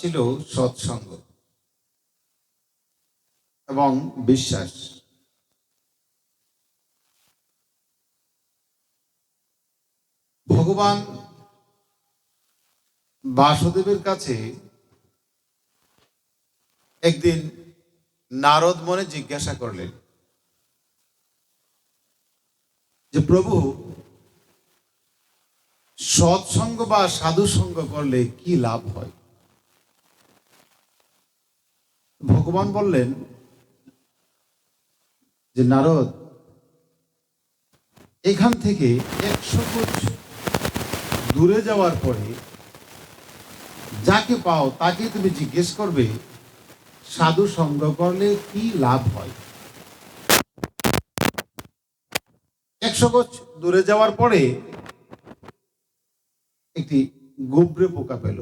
ছিল সৎসঙ্গ এবং বিশ্বাস। ভগবান বাসুদেবের কাছে একদিন নারদ মনে জিজ্ঞাসা করলেন যে প্রভু, সৎসঙ্গ বা সাধু সঙ্গ করলে কি লাভ হয়? ভগবান বললেন যে নারদ, এখান থেকে 100 কোষ দূরে যাওয়ার পরে যাকে পাও তাকে তুমি জিজ্ঞেস করবে সাধু সঙ্গ করলে কি লাভ হয়। 100 কোষ দূরে যাওয়ার পরে একটি গুবরে পোকা পেল।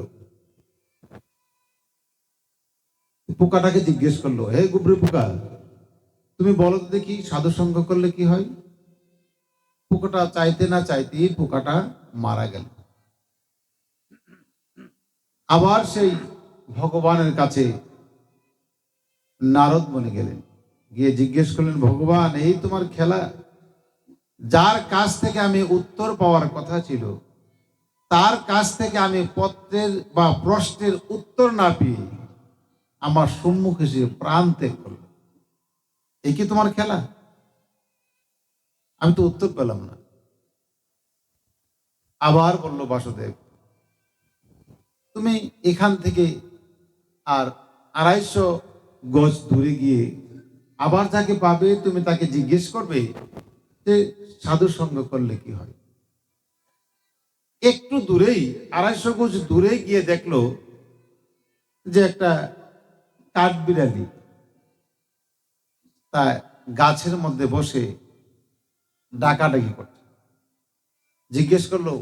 পোকাটাকে জিজ্ঞেস করলো, হে গুবরে পোকা, তুমি বলো তো দেখি সাধু সঙ্গ করলে কি হয়? পোকাটা চাইতে না চাইতেই পোকাটা মারা গেল। আবার সেই ভগবানের কাছে নারদ মনে গেলেন, গিয়ে জিজ্ঞেস করলেন, ভগবান, এই তোমার খেলা? যার কাছ থেকে আমি উত্তর পাওয়ার কথা ছিল তার কাছ থেকে আমি পত্রের বা প্রশ্নের উত্তর না পেয়ে আমার সম্মুখে সে প্রাণ ত্যাগ করল। এই কি তোমার খেলা? আমি তো উত্তর পেলাম না। আবার বলল বাসুদেব, তুমি এখান থেকে আর 250 গজ দূরে গিয়ে আবার যাকে পাবে তুমি তাকে জিজ্ঞেস করবে যে সাধু সঙ্গ করলে কি হয়। একটু দূরেই 250 গজ দূরে গিয়ে দেখলো যে একটা কাঠবিড়ালি তা গাছের মধ্যে বসে ডাকাডাকি করছে। জিজ্ঞেস করলো,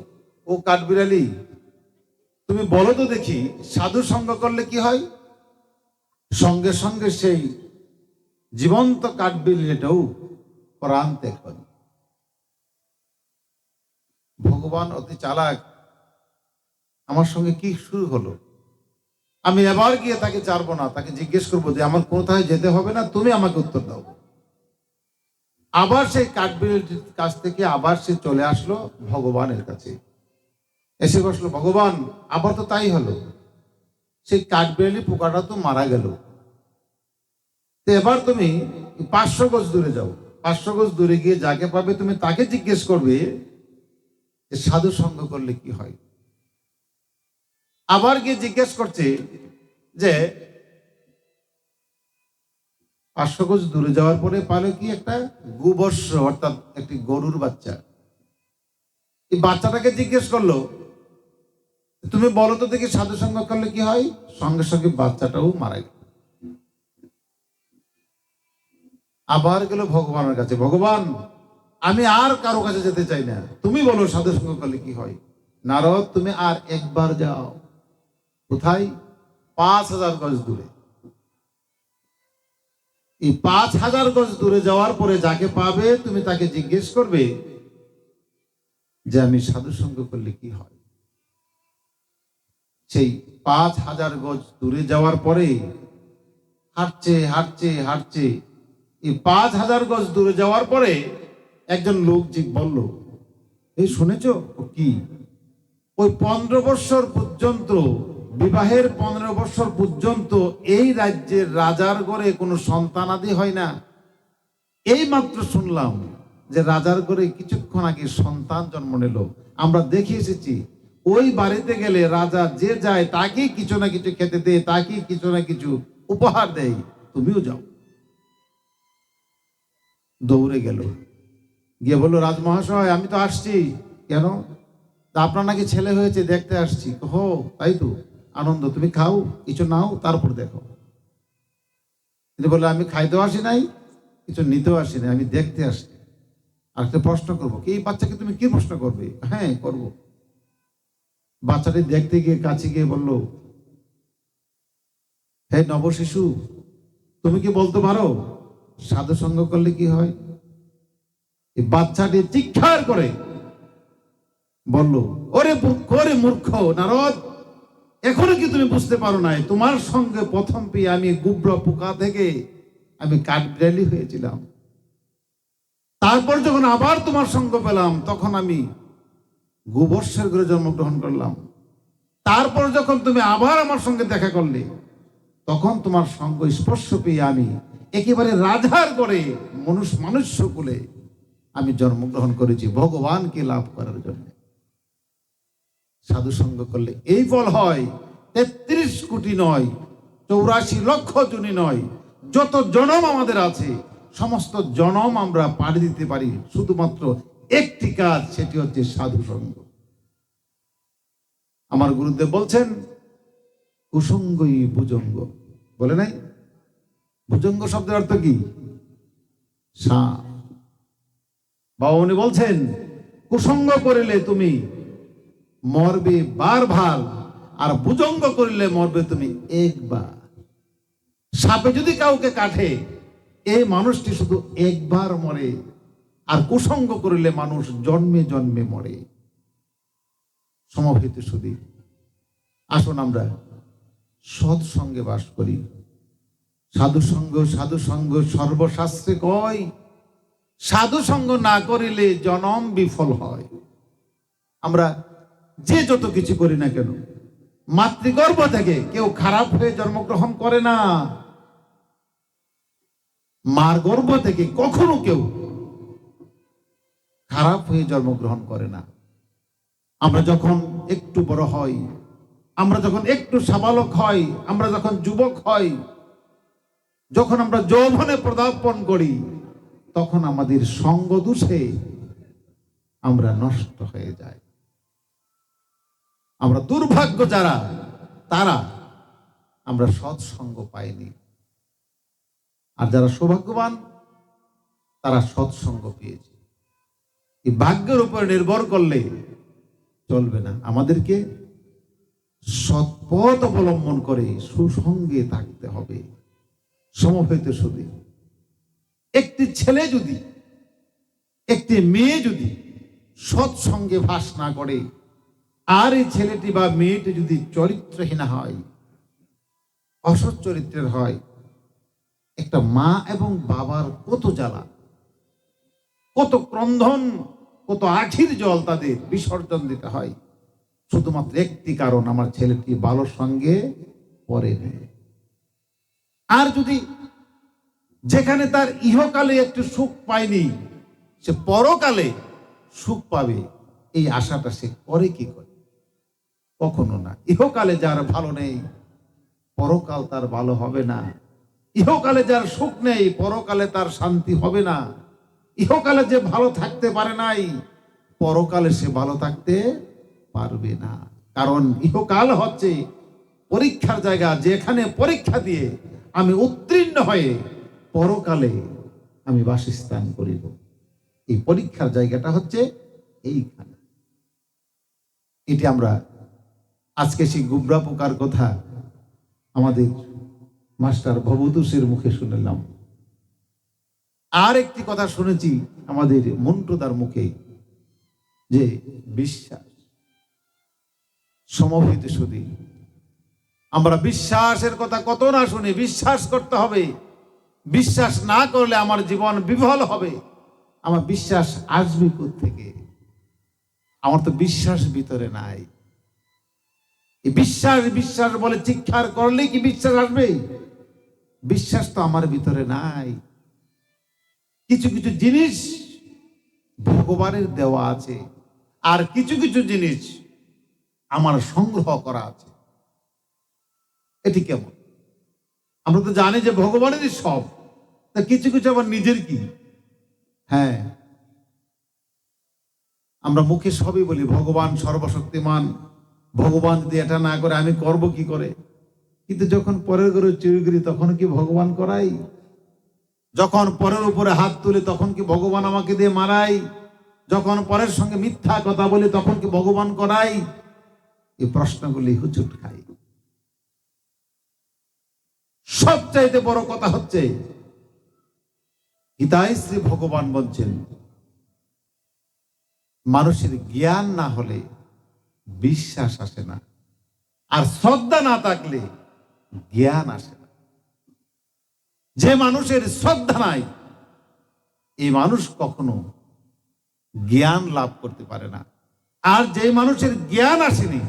ও কাঠবিড়ালি, তুমি বলো তো দেখি সাধু সঙ্গ করলে কি হয়? সঙ্গে সঙ্গে সেই জীবন্ত কাঠবিড়ালিটাও প্রাণ ত্যাগ করে। ভগবান অতি চালাক, আমার সঙ্গে কি শুরু হলো? আমি এবার গিয়ে তাকে ছাড়বো না, তাকে জিজ্ঞেস করবো যে আমার কোথায় যেতে হবে না, তুমি আমাকে উত্তর দাও। আবার সেই কাঠবিড়ালির কাছ থেকে আবার সে চলে আসলো ভগবানের কাছে, এসে বসলো। ভগবান, আবার তো তাই হলো, সেই কাঠবিড়ালি পোকাটা তো মারা গেল। তো এবার তুমি 500 গজ দূরে যাও। 500 গজ দূরে গিয়ে যাকে পাবে তুমি তাকে জিজ্ঞেস করবে যে সাধু সঙ্গ করলে কি হয়। আবার গিয়ে জিজ্ঞেস করছে যে 500 গজ দূরে যাওয়ার পরে পালো কি একটা গোবর্ষ, অর্থাৎ একটি গরুর বাচ্চা। এই বাচ্চাটাকে জিজ্ঞেস করলো, তুমি বলো তো দেখি সাধু সঙ্গ করলে কি হয়। সঙ্গে সঙ্গে বাচ্চাটাও মারা গেল। আবার গেল ভগবানের কাছে, ভগবান, আমি আর কারো কাছে যেতে চাই না, তুমি বলো সাধু সঙ্গ করলে কি হয়। নারদ, তুমি আর একবার যাও। কোথায়? 5000 গজ দূরে। এই 5000 গজ দূরে যাওয়ার পরে যাকে পাবে তুমি তাকে জিজ্ঞেস করবে যে আমি সাধু সঙ্গ করলে কি হয়। সেই 5000 গজ দূরে যাওয়ার পরে হাঁটছে হাঁটছে হাঁটছে, এই 5000 গজ দূরে যাওয়ার পরে একজন লোক বলল, এই শুনেছো কি? ওই 15 বছর পর্যন্ত, বিবাহের 15 বছর পর্যন্ত এই রাজ্যের রাজার ঘরে কোনো সন্তানাদি হয় না। এই মাত্র শুনলাম যে রাজার ঘরে কিছুক্ষণ আগে সন্তান জন্ম নিল। আমরা দেখে এসেছি ওই বাড়িতে গেলে রাজা যে যায় তাকেই কিছু না কিছু খেতে দেয়, তাকেই কিছু না কিছু উপহার দেয়। তুমিও যাও। দৌড়ে গেল, গিয়ে বললো, রাজমহাশয়, আমি তো আসছি। কেন? আপনার নাকি ছেলে হয়েছে, দেখতে আসছি। হো, তাই তো, আনন্দ, তুমি খাও, কিছু নাও, তারপর দেখো। তিনি বললেন, আমি খাইতেও আসি নাই, কিছু নিতেও আসি নাই, আমি দেখতে আসছি। আর একটা প্রশ্ন করবো কি? এই বাচ্চাকে তুমি কি প্রশ্ন করবে? হ্যাঁ, করব। বাচ্চাটি দেখতে গিয়ে কাছে গিয়ে বলল, হে নবশিশু, তুমি কি বলতে পারো সাধু সঙ্গ করলে কি হয়? এই বাচ্চাটি চিৎকার করে বলল, ওরে মূর্খ, ওরে মূর্খ নারদ, এখনো কি তুমি বুঝতে পারো নাই? তোমার সঙ্গে প্রথম পেয়ে আমি গুবরা পোকা থেকে আমি কাঠবিড়ালি হয়েছিলাম। তারপর যখন আবার তোমার সঙ্গ পেলাম তখন আমি গোবর্ষের ঘরে জন্মগ্রহণ করলাম। তারপর যখন তুমি আবার আমার সঙ্গে দেখা করলে তখন তোমার সঙ্গ স্পর্শ পেয়ে আমি একেবারে রাজার ঘরে মনুষ্য কুলে আমি জন্মগ্রহণ করেছি ভগবানকে লাভ করার জন্য। সাধু সঙ্গ করলে এই ফল হয়। ৩৩ কোটি নয়, ৮৪ লক্ষ জনি নয়, যত জনম আমাদের আছে সমস্ত জনম আমরা পাড়ি দিতে পারি শুধুমাত্র একটি কাজ, সেটি হচ্ছে সাধু সঙ্গ। আমার গুরুদেব বলছেন কুসঙ্গই ভুজঙ্গ, বলে নাই? ভুজঙ্গ শব্দের অর্থ কি? সাপ। বাবা উনি বলছেন কুসঙ্গ করিলে তুমি মরবে বারবার, আর ভুজঙ্গ করিলে মরবে তুমি একবার। সাপে যদি কাউকে কাটে এই মানুষটি শুধু একবার মরে, আর কুসঙ্গ করিলে মানুষ জন্মে জন্মে মরে। সমবেত সুধী, আসুন আমরা সৎসঙ্গে বাস করি। সাধু সঙ্গ সর্বশাস্ত্রে কয়, সাধু সঙ্গ না করিলে জনম বিফল হয়। আমরা যে যত কিছু করি না কেন, মাতৃগর্ভ থেকে কেউ খারাপ হয়ে জন্মগ্রহণ করে না। মার গর্ভ থেকে কখনো কেউ খারাপ হয়ে জন্মগ্রহণ করে না। আমরা যখন একটু বড় হই, আমরা যখন একটু সাবালক হই, আমরা যখন যুবক হই, যখন আমরা যৌবনে পদার্পণ করি, তখন আমাদের সঙ্গ দোষে আমরা নষ্ট হয়ে যাই। আমরা দুর্ভাগ্য যারা, তারা আমরা সৎসঙ্গ পাইনি। আর যারা সৌভাগ্যবান তারা সৎসঙ্গ পেয়েছে। এই ভাগ্যের উপর নির্ভর করলে চলবে না। আমাদেরকে সৎপথ অবলম্বন করে সুসঙ্গে থাকতে হবে। সমবেত সুধী, একটি ছেলে যদি, একটি মেয়ে যদি সৎসঙ্গে বাস না করে, আর এই ছেলেটি বা মেয়েটি যদি চরিত্রহীন হয়, অসৎ চরিত্রের হয়, একটা মা এবং বাবার কত জ্বালা, কত ক্রন্দন, কত আখির জল তাদের বিসর্জন দিতে হয়, শুধুমাত্র একটি কারণ, আমার ছেলেটি ভালো সঙ্গে পড়ে নেয়। আর যদি যেখানে তার ইহকালে একটু সুখ পায়নি, সে পরকালে সুখ পাবে, এই আশাটা সে করে কি করে? কখনো না। ইহকালে যার ভালো নেই পরকাল তার ভালো হবে না। ইহকালে যার সুখ নেই পরকালে তার শান্তি হবে না। ইহকালে যে ভালো থাকতে পারে নাই পরকালে সে ভালো থাকতে পারবে না। কারণ ইহকাল হচ্ছে পরীক্ষার জায়গা, যেখানে পরীক্ষা দিয়ে আমি উত্তীর্ণ হয়ে পরকালে আমি বাসস্থান করিব। এই পরীক্ষার জায়গাটা হচ্ছে এইখানে। এটি আমরা আজকে সেই গুবরা পোকার কথা আমাদের মাস্টার ভবতোষের মুখে শুনলাম। আর একটি কথা শুনেছি আমাদের মন্টুদার মুখে, যে বিশ্বাস। সমবেত সুধী, আমরা বিশ্বাসের কথা কত না শুনি। বিশ্বাস করতে হবে। বিশ্বাস না করলে আমার জীবন বিফল হবে। আমার বিশ্বাস আসবে কোত্থেকে? আমার তো বিশ্বাস ভিতরে নাই। এই বিশ্বাস বিশ্বাস বলে চিৎকার করলে কি বিশ্বাস আসবে? বিশ্বাস তো আমার ভিতরে নাই। কিছু কিছু জিনিস ভগবানের দেওয়া আছে, আর কিছু কিছু জিনিস আমার সংগ্রহ করা আছে। এটি কেমন? আমরা তো জানি যে ভগবানেরই সব, তা কিছু কিছু আবার নিজের কি? হ্যাঁ, আমরা মুখে সবই বলি ভগবান সর্বশক্তিমান, ভগবান যদি এটা না করে আমি করব কি করে? কিন্তু যখন পরের ঘরে চুরি করি তখন কি ভগবান করাই? যখন পরের উপরে হাত তুলে তখন কি ভগবান আমাকে দিয়ে মারাই? যখন পরের সঙ্গে মিথ্যা কথা বলি তখন কি ভগবান করাই? এই প্রশ্নগুলি হুচুট খাই। সবচাইতে বড় কথা হচ্ছে গীতাশ্রী ভগবান বলছেন, মানুষের জ্ঞান না হলে বিশ্বাস আসে না। আর শ্রদ্ধা না থাকলে জ্ঞান আসে না। যে মানুষের শ্রদ্ধা নাই, এই মানুষ কখনো জ্ঞান লাভ করতে পারে না। আর যে মানুষের জ্ঞান আসেনি,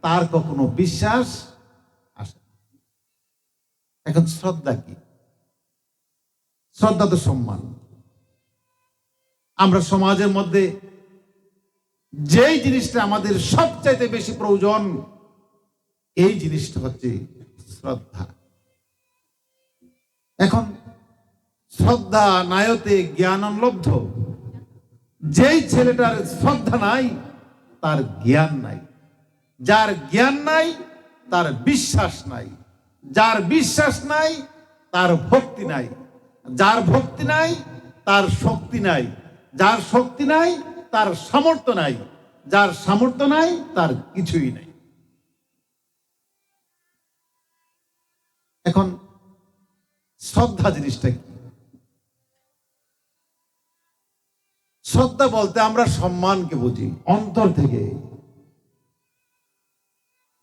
তার কখনো বিশ্বাস আসে না। এখন শ্রদ্ধা কি? শ্রদ্ধা তো সম্মান। আমরা সমাজের মধ্যে যেই জিনিসটা আমাদের সবচাইতে বেশি প্রয়োজন, এই জিনিসটা হচ্ছে শ্রদ্ধা। এখন শ্রদ্ধা নায়তে জ্ঞান লব্ধ। যেই ছেলেটার শ্রদ্ধা নাই, তার জ্ঞান নাই। যার জ্ঞান নাই, তার বিশ্বাস নাই। যার বিশ্বাস নাই, তার ভক্তি নাই। যার ভক্তি নাই, তার শক্তি নাই। যার শক্তি নাই, তার সামর্থ্য নাই। যার সামর্থ্য নাই, তার কিছুই নাই। এখন শ্রদ্ধা জিনিসটা কি? শ্রদ্ধা বলতে আমরা সম্মানকে বুঝি অন্তর থেকে।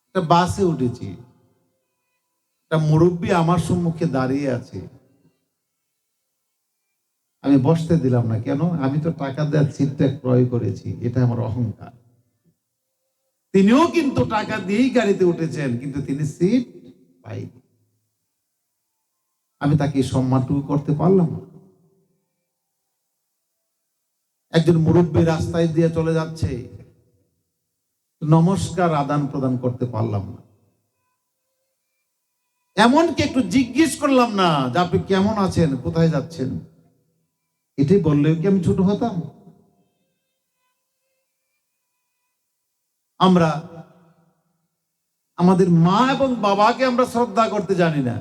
একটা বাসে উঠেছি, একটা মুরব্বী আমার সম্মুখে দাঁড়িয়ে আছে, আমি বসতে দিলাম না। কেন? আমি তো টাকা দেওয়ার সিটটা ক্রয় করেছি, এটা আমার অহংকার। তিনিও কিন্তু টাকা দিয়েই গাড়িতে উঠেছেন, কিন্তু তিনি সিট পাইনি। আমি তাকে সম্মানটুকু করতে পারলাম না। একজন মুরব্বী রাস্তায় দিয়ে চলে যাচ্ছে, নমস্কার আদান প্রদান করতে পারলাম না। এমনকি একটু জিজ্ঞেস করলাম না যে আপনি কেমন আছেন, কোথায় যাচ্ছেন। এটাই বললেও কি আমি ছোট হতাম? আমরা আমাদের মা এবং বাবাকে আমরা শ্রদ্ধা করতে জানি না।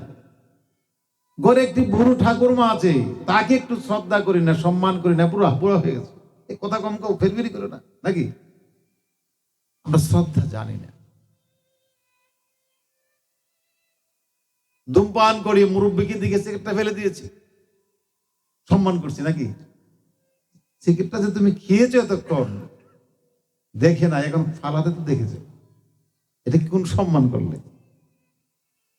ঘরে একটি বুড়ো ঠাকুরমা আছে, তাকে একটু শ্রদ্ধা করি না, সম্মান করি না। পুরো বুড়ো হয়ে গেছে, এই কথা কম কেউ ফেরফেরি করে না নাকি? আমরা শ্রদ্ধা জানি না। ধূমপান করি, মুরব্বীকে দিকে সিগারেটটা ফেলে দিয়েছি, সম্মান করছি নাকি? সিগারেটটা যে তুমি খেয়েছো এতক্ষণ, দেখে না, এখন ফালাতে তো দেখেছো, এটা কি কোন সম্মান করলে?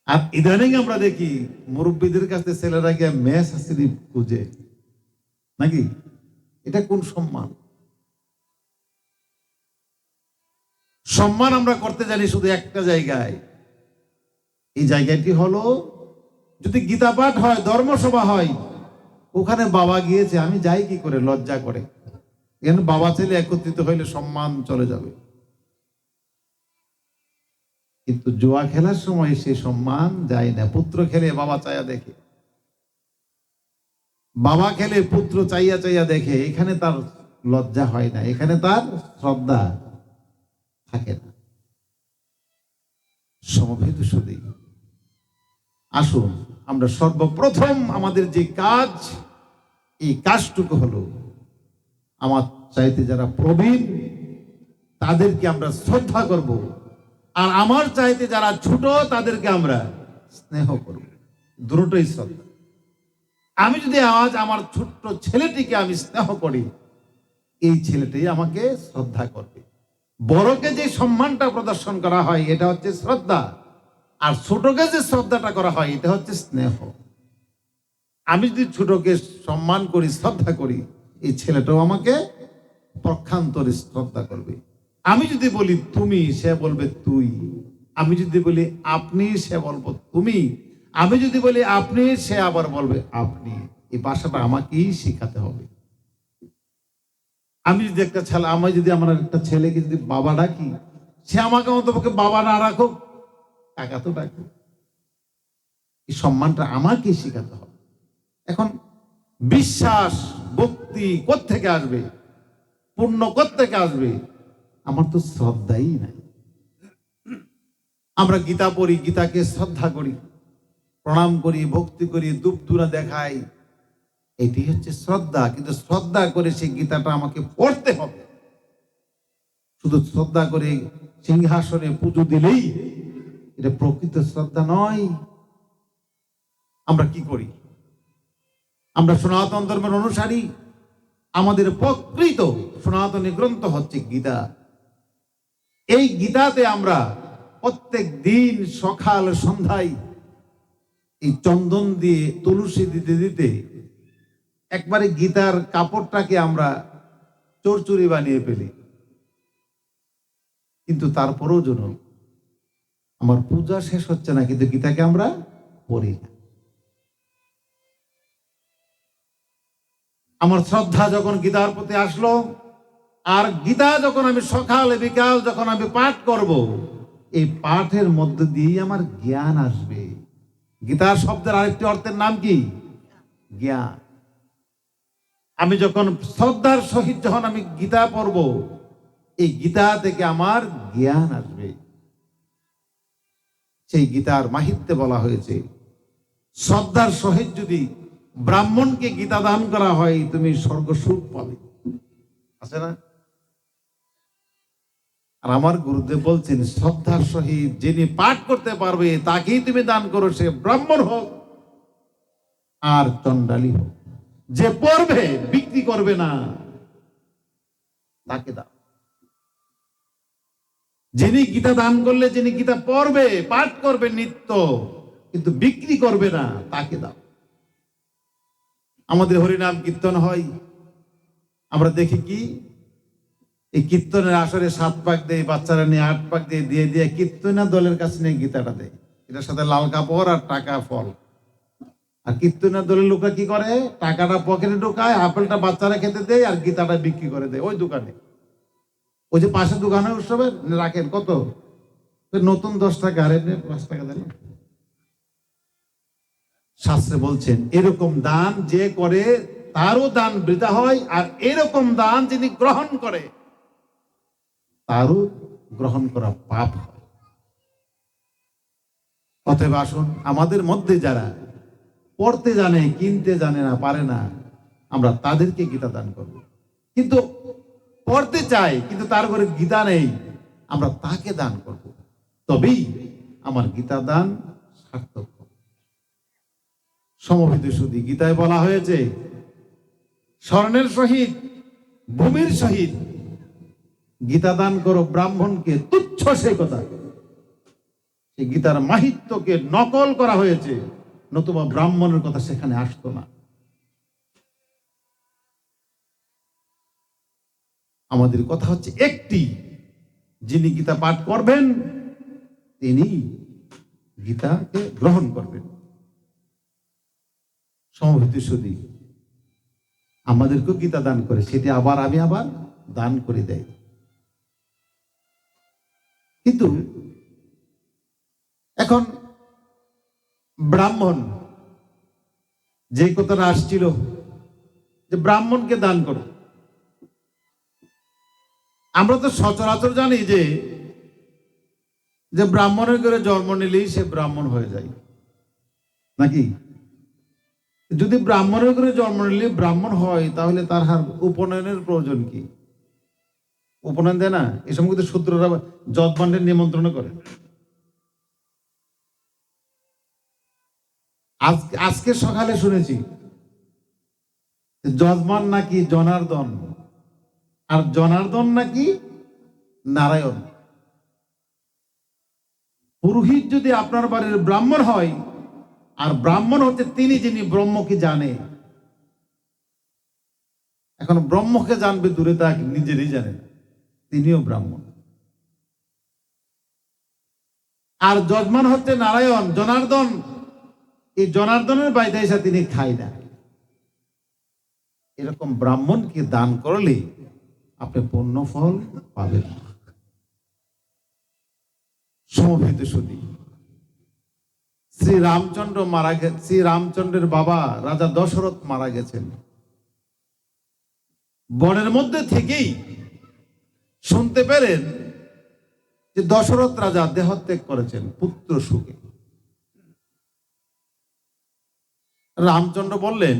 আর ইদানিং আমরা দেখি মুরব্বীদের কাছে ছেলেরা গিয়ে মেয়ে শাস্ত্রী খুঁজে নাকি? এটা কোন সম্মান? সম্মান আমরা করতে জানি শুধু একটা জায়গায়। এই জায়গাটি হলো, যদি গীতা পাঠ হয়, ধর্মসভা হয়, ওখানে বাবা গিয়েছে, আমি যাই কি করে? লজ্জা করে। এখানে বাবা ছেলে একত্রিত হইলে সম্মান চলে যাবে। কিন্তু জুয়া খেলার সময় সে সম্মান যায় না। পুত্র খেলে বাবা চাইয়া দেখে, বাবা খেলে পুত্র চাইয়া চাইয়া দেখে, এখানে তার লজ্জা হয় না, এখানে তার শ্রদ্ধা থাকে না। সমবেত সুধী, আসুন আমরা সর্বপ্রথম আমাদের যে কাজ, এই কাজটুকু হলো, আমার চাইতে যারা প্রবীণ তাদেরকে আমরা শ্রদ্ধা করব, আর আমার চাইতে যারা ছোট তাদেরকে আমরা স্নেহ করব। দুটোই শ্রদ্ধা। আমি যদি আজ আমার ছোট্ট ছেলেটিকে আমি স্নেহ করি, এই ছেলেটাই আমাকে শ্রদ্ধা করবে। বড়কে যে সম্মানটা প্রদর্শন করা হয়, এটা হচ্ছে শ্রদ্ধা। আর ছোটকে যে শ্রদ্ধাটা করা হয়, এটা হচ্ছে স্নেহ। আমি যদি ছোটকে সম্মান করি, শ্রদ্ধা করি, এই ছেলেটাও আমাকে পক্ষান্তরে শ্রদ্ধা করবে। আমি যদি বলি তুমি, সে বলবে তুই। আমি যদি বলি আপনি, সে বলবো তুমি। আমি যদি বলি আপনি, সে আবার বলবে আপনি। এই ভাষাটা আমাকেই শেখাতে হবে। আমি যদি আমার একটা ছেলেকে যদি বাবা ডাকি, সে আমাকে অন্তপক্ষে বাবা না রাখুক, কাকা তো ডাকুক। এই সম্মানটা আমাকেই শেখাতে হবে। এখন বিশ্বাস, ভক্তি কোত্থেকে আসবে? পুণ্য কোত্থেকে আসবে? আমার তো শ্রদ্ধাই নাই। আমরা গীতা পড়ি, গীতাকে শ্রদ্ধা করি, প্রণাম করি, ভক্তি করি, ধূপ ধুনা দেখাই, এটি হচ্ছে শ্রদ্ধা। কিন্তু শ্রদ্ধা করে সেই গীতাটা আমাকে পড়তে হবে। শুধু শ্রদ্ধা করে সিংহাসনে পুজো দিলেই এটা প্রকৃত শ্রদ্ধা নয়। আমরা কি করি? আমরা সনাতন ধর্মের অনুসারী, আমাদের প্রকৃত সনাতনী গ্রন্থ হচ্ছে গীতা। এই গীতাতে আমরা প্রত্যেক দিন সকাল সন্ধ্যায় এই চন্দন দিয়ে তুলসী দিতে দিতে একবারে গীতার কাপড়টাকে আমরা চোরচুরি বানিয়ে ফেলি। কিন্তু তারপরেও যেন আমার পূজা শেষ হচ্ছে না, কিন্তু গীতাকে আমরা পড়ি না। আমার শ্রদ্ধা যখন গীতার প্রতি আসলো, আর গীতা যখন আমি সকাল বিকাল যখন আমি পাঠ করব, এই পাঠের মধ্য দিয়েই আমার জ্ঞান আসবে। গীতার শব্দের আরেকটি অর্থের নাম কি? জ্ঞান। আমি যখন শ্রদ্ধার সহিত যখন আমি গীতা পড়ব, এই গীতা থেকে আমার জ্ঞান আসবে। সেই গীতার মাহিত্যে বলা হয়েছে, শ্রদ্ধার সহিত যদি ব্রাহ্মণকে গীতা দান করা হয়, তুমি স্বর্গ সুখ পাবে। আছে না? আর আমার গুরুদেব বলছেন, শ্রদ্ধার সহিত যিনি পাঠ করতে পারবে তাকেই তুমি দান করো, সে ব্রাহ্মণ হোক আর চণ্ডালী হোক। যে পড়বে, বিক্রি করবে না, তাকে দাও। যিনি গীতা দান করলে, যিনি গীতা পড়বে, পাঠ করবে নিত্য, কিন্তু বিক্রি করবে না, তাকে দাও। আমাদের হরিনাম কীর্তন হয়, আমরা দেখি কি এই কীর্তনের আসরে 7 পাক দেয়, বাচ্চারা নিয়ে 8 পাক দিয়ে দিয়ে দিয়ে কীর্তনা দলের কাছে নিয়ে গীতাটা দেয়। এটার সাথে লাল কাপড় আর টাকা ফল। আর কীর্তনের দলের লোকরা কি করে? টাকাটা পকেটে ঢোকায়, আপেলটা বাচ্চারা খেতে দেয়, আর গীতাটা বিক্রি করে দেয় ওই দোকানে। ওই যে পাশে দোকানে উৎসবে রাখেন কত, নতুন 10 টাকা, আর 5 টাকা দেন। শাস্ত্রে বলছেন, এরকম দান যে করে তারও দান বৃথা হয়, আর এরকম দান যিনি গ্রহণ করে তারও গ্রহণ করা পাপ হয়। অতএব আসুন, আমাদের মধ্যে যারা পড়তে জানে, কিনতে জানে না, পারে না, আমরা তাদেরকে গীতা দান করব। কিন্তু পড়তে চাই কিন্তু তার ঘরে গীতা নেই, আমরা তাকে দান করব, তবেই আমার গীতা দান সার্থক। সমবেত সুধী, গীতায় বলা হয়েছে, স্বর্ণের সহিত ভূমির সহিত গীতা দান করো ব্রাহ্মণকে, তুচ্ছ সে কথা। সেই গীতার মাহিত্যকে নকল করা হয়েছে, নতুবা ব্রাহ্মণের কথা সেখানে আসতো না। আমাদের কথা হচ্ছে একটি, যিনি গীতা পাঠ করবেন তিনি গীতাকে গ্রহণ করবেন। সমবেত সুধী, আমাদেরকেও গীতা দান করে, সেটি আবার আমি আবার দান করে দেয়। কিন্তু এখন ব্রাহ্মণ, যে কথাটা আসছিল যে ব্রাহ্মণকে দান করো, আমরা তো সচরাচর জানি যে ব্রাহ্মণের ঘরে জন্ম নিলেই সে ব্রাহ্মণ হয়ে যায়, নাকি? যদি ব্রাহ্মণের ঘরে জন্ম নিলে ব্রাহ্মণ হয়, তাহলে তার উপনয়নের প্রয়োজন কি? উপনয়ন দেয় না? এই সময় কিন্তু শূদ্ররা যজমানের নিমন্ত্রণ করে। আজকে সকালে শুনেছি যজমান নাকি জনার্দন, আর জনার্দন নাকি নারায়ণ। পুরোহিত যদি আপনার বাড়ির ব্রাহ্মণ হয়, আর ব্রাহ্মণ হচ্ছে তিনি যিনি ব্রহ্মকে জানে। এখন ব্রহ্মকে জানবে দূরে, তা নিজেরই জানে না, তিনিও ব্রাহ্মণ। আর যজমান হচ্ছে নারায়ণ, জনার্দন। এই জনার্দনের বাইরে এসে তিনি খায় না। এরকম ব্রাহ্মণকে দান করলে আপনি পূর্ণ ফল পাবেন। সমবেত সুধী, শ্রী রামচন্দ্র মারা গেছেন। শ্রী রামচন্দ্রের বাবা রাজা দশরথ মারা গেছেন। বনের মধ্যে থেকেই শুনতে পেলেন যে দশরথ রাজা দেহত্যাগ করেছেন পুত্র সুখে। রামচন্দ্র বললেন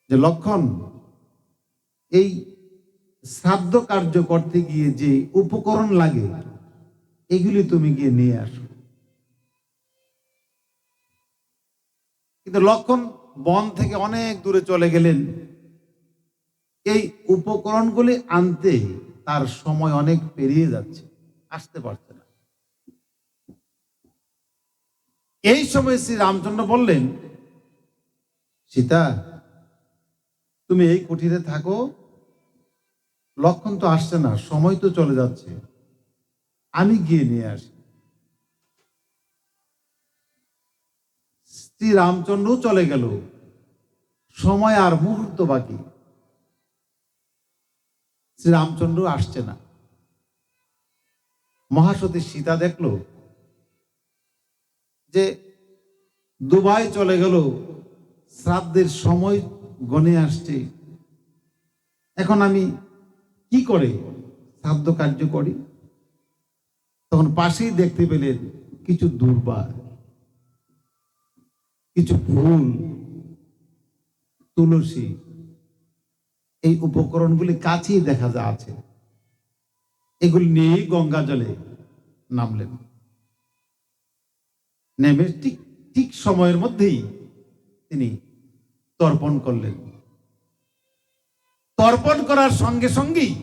যে লক্ষণ, এই শ্রাদ্ধ কার্য করতে গিয়ে যে উপকরণ লাগে এগুলি তুমি গিয়ে নিয়ে আসো। কিন্তু লক্ষণ বন থেকে অনেক দূরে চলে গেলেন। এই উপকরণগুলি আনতে তার সময় অনেক পেরিয়ে যাচ্ছে, আসতে পারছে না। এই সময় শ্রী রামচন্দ্র বললেন, সীতা, তুমি এই কুটিরে থাকো, লক্ষণ তো আসছে না, সময় তো চলে যাচ্ছে, আমি গিয়ে নিয়ে আসি। শ্রী রামচন্দ্র চলে গেল, সময় আর মুহূর্ত বাকি, শ্রী রামচন্দ্র আসছে না। মহাসতী সীতা দেখলো যে দুবাই চলে গেল, শ্রাদ্ধের সময় গণে আসছে, এখন আমি কি করে শ্রাদ্ধ কার্য করি? তখন পাশেই দেখতে পেলেন কিছু দুর্বা, কিছু ফুল, তুলসী, এই উপকরণগুলি কাছেই দেখা যাচ্ছে। এগুলি নিয়ে গঙ্গা জলে নামলেন। নেমে ঠিক ঠিক সময়ের মধ্যেই তিনি তর্পণ করলেন। তর্পণ করার সঙ্গে সঙ্গেই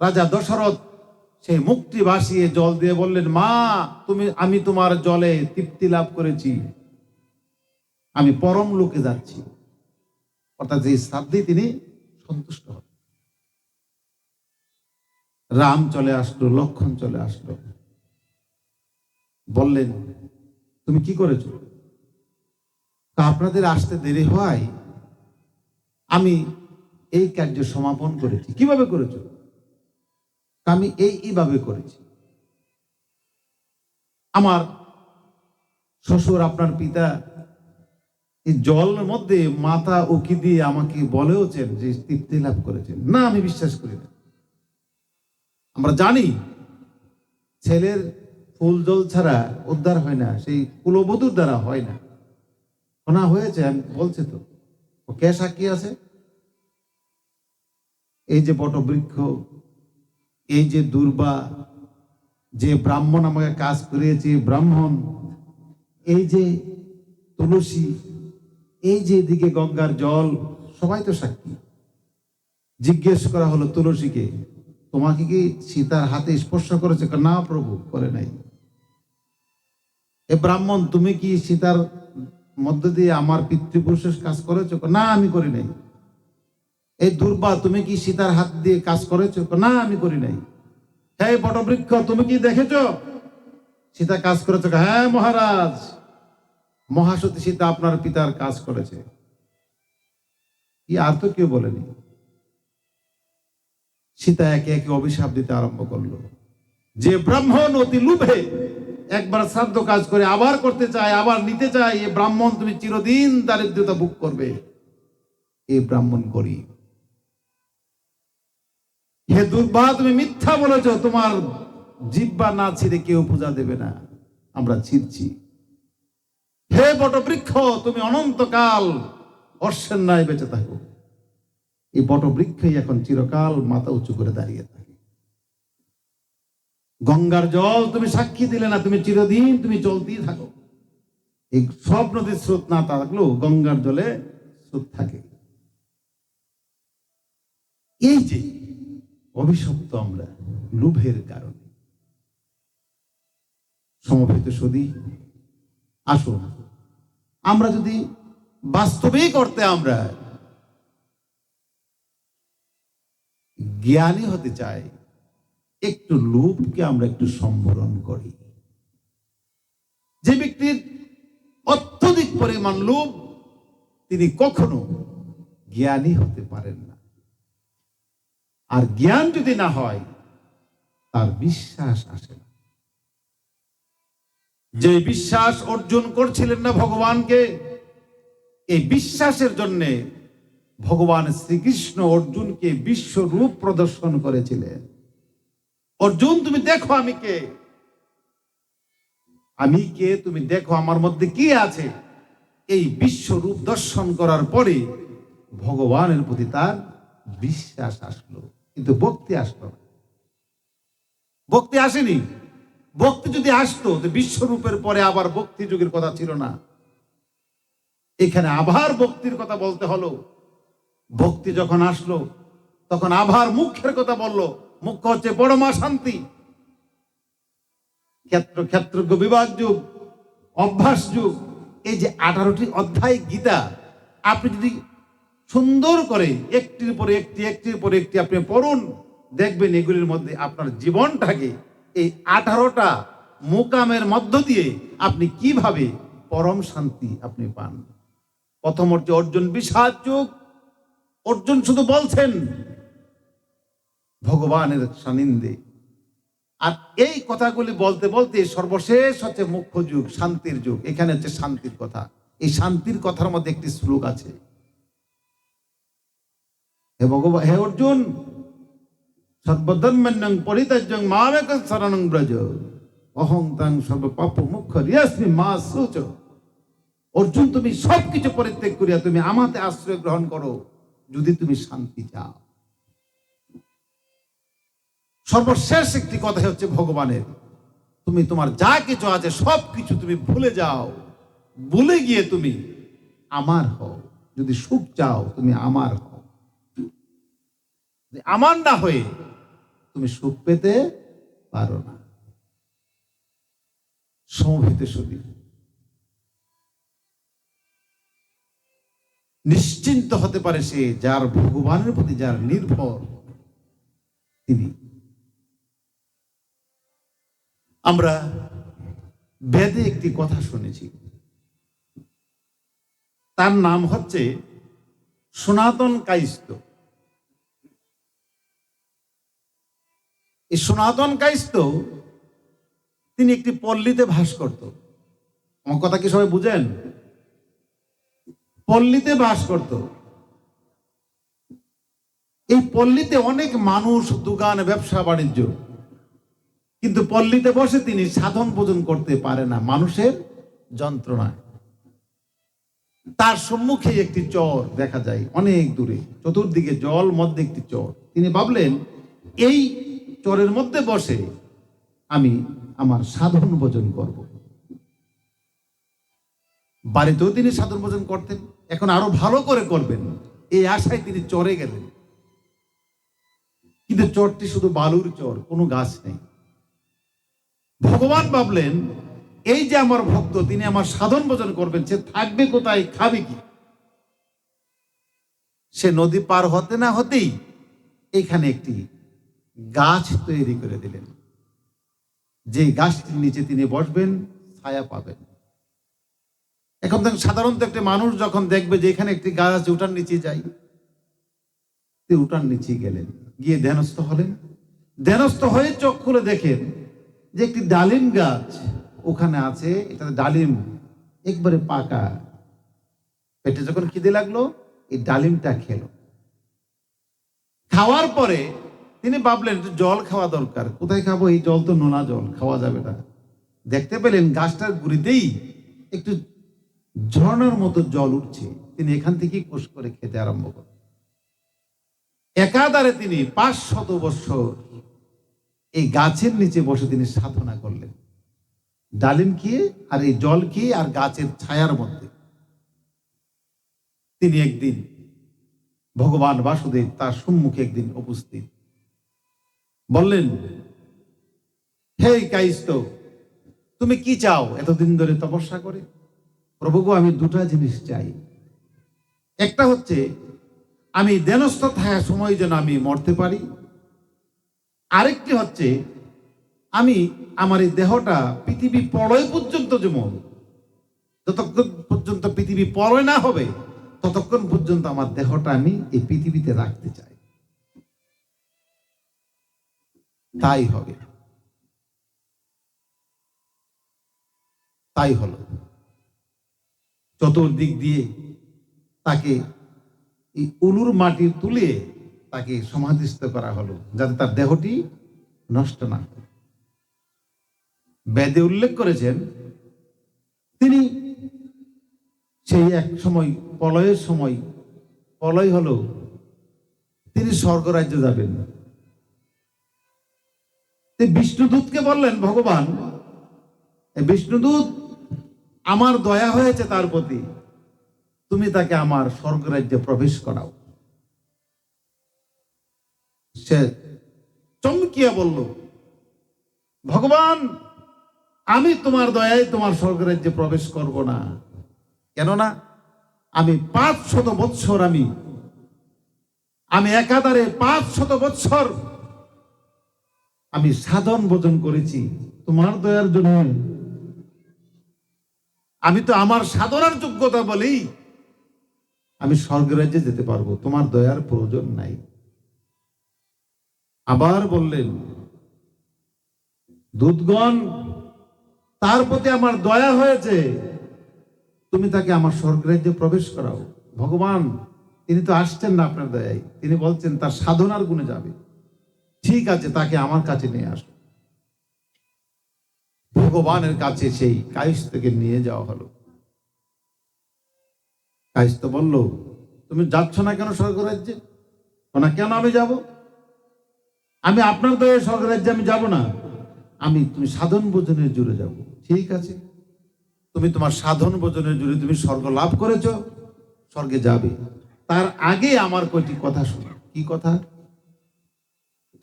রাজা দশরথ সেই মুখটি ভাসিয়ে জল দিয়ে বললেন, মা, আমি তোমার জলে তৃপ্তি লাভ করেছি, আমি পরম লোকে যাচ্ছি। অর্থাৎ এই শ্রাদ্ধে তিনি সন্তুষ্ট হন। রাম চলে আসলো, লক্ষণ চলে আসলো, বললেন, তুমি কি করেছো? তা আপনাদের আসতে দেরি হয়, আমি এই কার্য সমাপন করেছি। কিভাবে করেছো? আমি এইভাবে করেছি। আমার শ্বশুর, আপনার পিতা, এই জলের মধ্যে মাথা উকি দিয়ে আমাকে বলেওছেন যে তৃপ্তি লাভ করেছেন। না, আমি বিশ্বাস করি না। আমরা জানি ছেলের ফুল জল ছাড়া উদ্ধার হয় না, সেই কুলবধূর দ্বারা হয় না। শোনা হয়েছে, আমি বলছি তো, ও কে সাক্ষী আছে? এই যে বটবৃক্ষ, এই যে দুর্বা, যে ব্রাহ্মণ আমাকে কাজ করিয়েছে ব্রাহ্মণ, এই যে তুলসী, এই যে এদিকে গঙ্গার জল, সবাই তো সাক্ষী। জিজ্ঞেস করা হলো তুলসীকে, তোমাকে কি সীতার হাতে স্পর্শ করেছে? না প্রভু, করে নাই। এ ব্রাহ্মণ, তুমি কি সীতার মধ্য দিয়ে আমার পিতৃপুরুষের কাজ করেছো? না, আমি করি নাই। এই দুর্বা, তুমি কি সীতার হাত দিয়ে কাজ করেছো? না, আমি করি নাই। হ্যাঁ বটবৃক্ষ, তুমি কি দেখেছো সীতা কাজ করেছো? হ্যাঁ মহারাজ, মহাসতী সীতা আপনার পিতার কাজ করেছে। আর তো কেউ বলেনি। সীতা একে একে অভিশাপ দিতে আরম্ভ করলো। যে ব্রাহ্মণ অতি লোভে একবার শ্রাদ্ধ কাজ করে আবার করতে চায়, আবার নিতে চায়, এ ব্রাহ্মণ তুমি চিরদিন দারিদ্রতা ভোগ করবে। এই ব্রাহ্মণ গরিব। হে দুর্বা, তুমি মিথ্যা বলেছো, তোমার জিহ্বা না ছিঁড়ে কেউ পূজা দেবে না, আমরা ছিঁড়ছি। হে বটবৃক্ষ, তুমি অনন্তকাল অশ্বের ন্যায় বেঁচে থাকো। এই বটবৃক্ষই এখন চিরকাল মাথা উঁচু করে দাঁড়িয়ে থাকে। গঙ্গার জল তুমি সাক্ষী দিলে না, তুমি চিরদিন তুমি চলতেই থাকো। এই সব নদীর স্রোত না থাকলেও গঙ্গার জলে স্রোত থাকে। এই যে অভিশপ্ত আমরা লোভের কারণে। সমবেত সুধী, আসুন আমরা যদি বাস্তবিক অর্থে আমরা জ্ঞানী হতে চাই, একটু লোভকে আমরা একটু সম্বরণ করি। যে ব্যক্তির অত্যধিক পরিমাণ লোভ, তিনি কখনো জ্ঞানী হতে পারেন না। আর জ্ঞান যদি না হয়, তার বিশ্বাস আসে না। যে বিশ্বাস অর্জন করছিলেন না ভগবানকে, এই বিশ্বাসের জন্য ভগবান শ্রীকৃষ্ণ অর্জুনকে বিশ্বরূপ প্রদর্শন করেছিলেন। অর্জুন, তুমি দেখো আমি কে, আমি কে, তুমি দেখো আমার মধ্যে কি আছে। এই বিশ্বরূপ দর্শন করার পরে ভগবানের প্রতি তার বিশ্বাস আসলো, কিন্তু ভক্তি আসলো না। ভক্তি আসেনি। ভক্তি যদি আসতো, বিশ্বরূপের পরে আবার ভক্তি যুগের কথা ছিল না। এখানে আবার ভক্তির কথা বলতে হলো। ভক্তি যখন আসলো, তখন আবার মুখ্যের কথা বললো। মুখ্য হচ্ছে পরমা শান্তি। ক্ষেত্র ক্ষেত্রজ্ঞ বিভাগ যুগ, অভ্যাস যুগ, এই যে 18টি অধ্যায় গীতা আপনি যদি সুন্দর করে একটির পরে একটি একটির পরে একটি আপনি পড়ুন, দেখবেন এগুলির মধ্যে আপনার জীবনটাকে এই 18টা মোকামের মধ্য দিয়ে আপনি কিভাবে পরম শান্তি আপনি পান। প্রথম হচ্ছে অর্জুন বিষাদ যুগ। অর্জুন শুধু বলছেন ভগবানের সান্নিধ্যে, আর এই কথাগুলি বলতে বলতে সর্বশেষ হচ্ছে মুখ্য যুগ, শান্তির যুগ। এখানে হচ্ছে শান্তির কথা। এই শান্তির কথার মধ্যে একটি শ্লোক আছে, হে ভগবান, হে অর্জুন, সর্বধর্মান্যং পরিত্যাজ্যং মামেকং শরণং ব্রজ অহং তং সর্বপাপ মুখ্য রিয়াস্মি মা শুচ। অর্জুন, তুমি সবকিছু পরিত্যাগ করিয়া তুমি আমাতে আশ্রয় গ্রহণ করো যদি তুমি শান্তি চাও। সর্বশেষ একটি কথা হচ্ছে ভগবানের, তুমি তোমার যা কিছু আছে সবকিছু তুমি ভুলে যাও, ভুলে গিয়ে তুমি আমার হও। যদি সুখ চাও তুমি আমার হও, আমার না হয়ে তুমি সুখ পেতে পারো না। সমবেত সুধী, নিশ্চিন্ত হতে পারে সে যার ভগবানের প্রতি যার নির্ভর তিনি। আমরা বেদে একটি কথা শুনেছি, তার নাম হচ্ছে সনাতন কায়স্থ। এই সনাতন কায়স্থ তিনি একটি পল্লীতে বাস করত। আমার কথা কি সবাই বুঝেন? পল্লীতে বাস করত। এই পল্লীতে অনেক মানুষ, দোকান, ব্যবসা বাণিজ্য, কিন্তু পল্লীতে বসে তিনি সাধন ভোজন করতে পারে না মানুষের যন্ত্রণায়। তার সম্মুখে একটি চর দেখা যায় অনেক দূরে, চতুর্দিকে জল, মধ্যে একটি চর। তিনি ভাবলেন এই চরের মধ্যে বসে আমি আমার সাধন ভোজন করব। বাড়িতেও তিনি সাধন ভোজন করতেন, এখন আরো ভালো করে করবেন এই আশায় তিনি চরে গেলেন। কিন্তু চরটি শুধু বালুর চর, কোনো গাছ নেই। ভগবান ভাবলেন এই যে আমার ভক্ত, তিনি আমার সাধন ভোজন করবেন, সে থাকবে কোথায়, খাবে কি? সে নদী পার হতে না হতেই এখানে একটি গাছ তৈরি করে দিলেন, যে গাছটির নিচে তিনি বসবেন, ছায়া পাবেন। এখন সাধারণত একটা মানুষ যখন দেখবে যে এখানে একটি গাছ আছে, উঠার নিচে যাই, উঠার নিচে গেলেন, গিয়ে ধ্যানস্থ হলেন। ধ্যানস্থ হয়ে চোখ খুলে দেখেন যে একটি ডালিম গাছ ওখানে আছে। এটা ডালিম একবারে পাকা। পেটে যখন খিদে লাগলো এই ডালিমটা খেলো। খাওয়ার পরে তিনি ভাবলেন জল খাওয়া দরকার, কোথায় খাবো, এই জল তো নোনা জল, খাওয়া যাবে না। দেখতে পেলেন গাছটার গুড়িতেই একটু ঝর্ণার মতো জল উঠছে। তিনি এখান থেকেই কোষ করে খেতে আরম্ভ করেন। একাধারে তিনি 500 বছর এই গাছের নিচে বসে তিনি সাধনা করলেন, ডালিম খেয়ে আর এই জল খেয়ে আর গাছের ছায়ার মধ্যে। তিনি একদিন ভগবান বাসুদেব তার সম্মুখে একদিন উপস্থিত, বললেন, হে কায়স্থ, তুমি কি চাও এতদিন ধরে তপস্যা করে? প্রভু গো, আমি দুটা জিনিস চাই। একটা হচ্ছে আমি ধ্যানস্থ থাকার সময় যেন আমি মরতে পারি, আরেকটি হচ্ছে আমি আমার এই দেহটা পৃথিবী প্রলয় পর্যন্ত, যেমন যতক্ষণ পর্যন্ত পৃথিবী প্রলয় না হবে ততক্ষণ পর্যন্ত আমার দেহটা আমি এই পৃথিবীতে রাখতে চাই। তাই হবে। তাই হলো। চতুর্দিক দিয়ে তাকে এই উলুর মাটি তুলে তাকে সমাধিস্থ করা হলো, যাতে তার দেহটি নষ্ট না হয়। বেদে উল্লেখ করেছেন তিনি সেই এক সময় প্রলয়ের সময়, প্রলয় হলো, তিনি স্বর্গরাজ্য যাবেন। বিষ্ণুদূতকে বললেন ভগবান, বিষ্ণুদূত, আমার দয়া হয়েছে তার প্রতি, তুমি তাকে আমার স্বর্গরাজ্যে প্রবেশ করাও। সে চমকিয়া বলল, ভগবান, আমি তোমার দয়ায় তোমার স্বর্গরাজ্যে প্রবেশ করব না। কেননা আমি 500 বৎসর আমি একাধারে 500 বৎসর আমি সাধন ভোজন করেছি তোমার দয়ার জন্য। আমি তো আমার সাধনার যোগ্যতা বলেই আমি স্বর্গরাজ্যে যেতে পারবো, তোমার দয়ার প্রয়োজন নাই। আবার বললেন, দূতগণ, তার প্রতি আমার দয়া হয়েছে, তুমি তাকে আমার স্বর্গরাজ্যে প্রবেশ করাও। ভগবান তিনি তো আসছেন না আপনার দয়ায়, তিনি বলছেন তার সাধনার গুণে যাবে। ঠিক আছে, তাকে আমার কাছে নিয়ে আসো। ভগবানের কাছে সেই কায়স্থকে নিয়ে যাওয়া হলো। কায়স্থ বলল, তুমি যাচ্ছ না কেন স্বর্গরাজ্যে? না, কেন আমি যাব? আমি আপনার দয়ায় স্বর্গরাজ্যে আমি যাব না, তুমি সাধন ভোজনের জুড়ে যাব। ঠিক আছে, তুমি তোমার সাধন ভোজনের জুড়ে তুমি স্বর্গ লাভ করেছ, স্বর্গে যাবে। তার আগে আমার কয়টি কথা শোনো। কি কথা?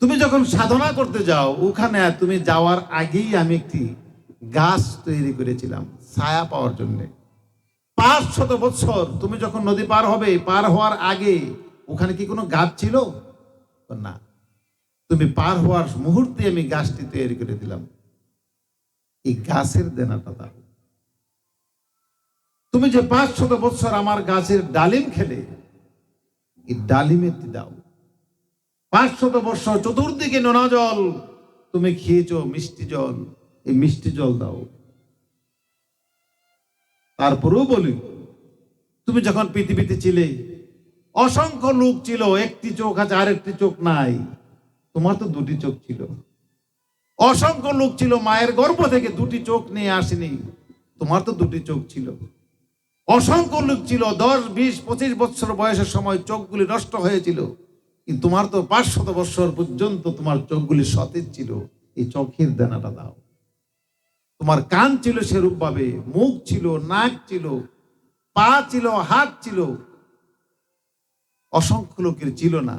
তুমি যখন সাধনা করতে যাও, ওখানে তুমি যাওয়ার আগেই আমি একটি গাছ তৈরি করেছিলাম ছায়া পাওয়ার জন্য। 500 বছর তুমি যখন নদী পার হবে, পার হওয়ার আগে ওখানে কি কোনো গাছ ছিল? না, তুমি পার হওয়ার মুহূর্তে আমি গাছটি তৈরি করে দিলাম। এই গাছের দেনাটা দাও। তুমি যে 500 বছর আমার গাছের ডালিম খেলে, এই ডালিমেরটি দাও। 500 বছর চতুর্দিকে নোনা জল তুমি খেয়েছো, মিষ্টি জল, এই মিষ্টি জল দাও। তারপরেও বলি, তুমি যখন পৃথিবীতে ছিলে, অসংখ্য লোক ছিল, একটি চোখ আছে আরেকটি চোখ নাই, তোমার তো দুটি চোখ ছিল। অসংখ্য লোক ছিল, মায়ের গর্ভ থেকে দুটি চোখ নিয়ে আসেনি, তোমার তো দুটি চোখ ছিল। অসংখ্য লোক ছিল, 10, 20, 25 বছর বয়সের সময় চোখগুলি নষ্ট হয়েছিল, কিন্তু তোমার তো 500 বছর পর্যন্ত তোমার চোখগুলি সতেজ ছিল। এই চোখের দানাটা দাও। তোমার কান ছিল সেরূপ ভাবে, মুখ ছিল, নাক ছিল, পা ছিল, হাত ছিল, অসংখ্য লোকের ছিল না।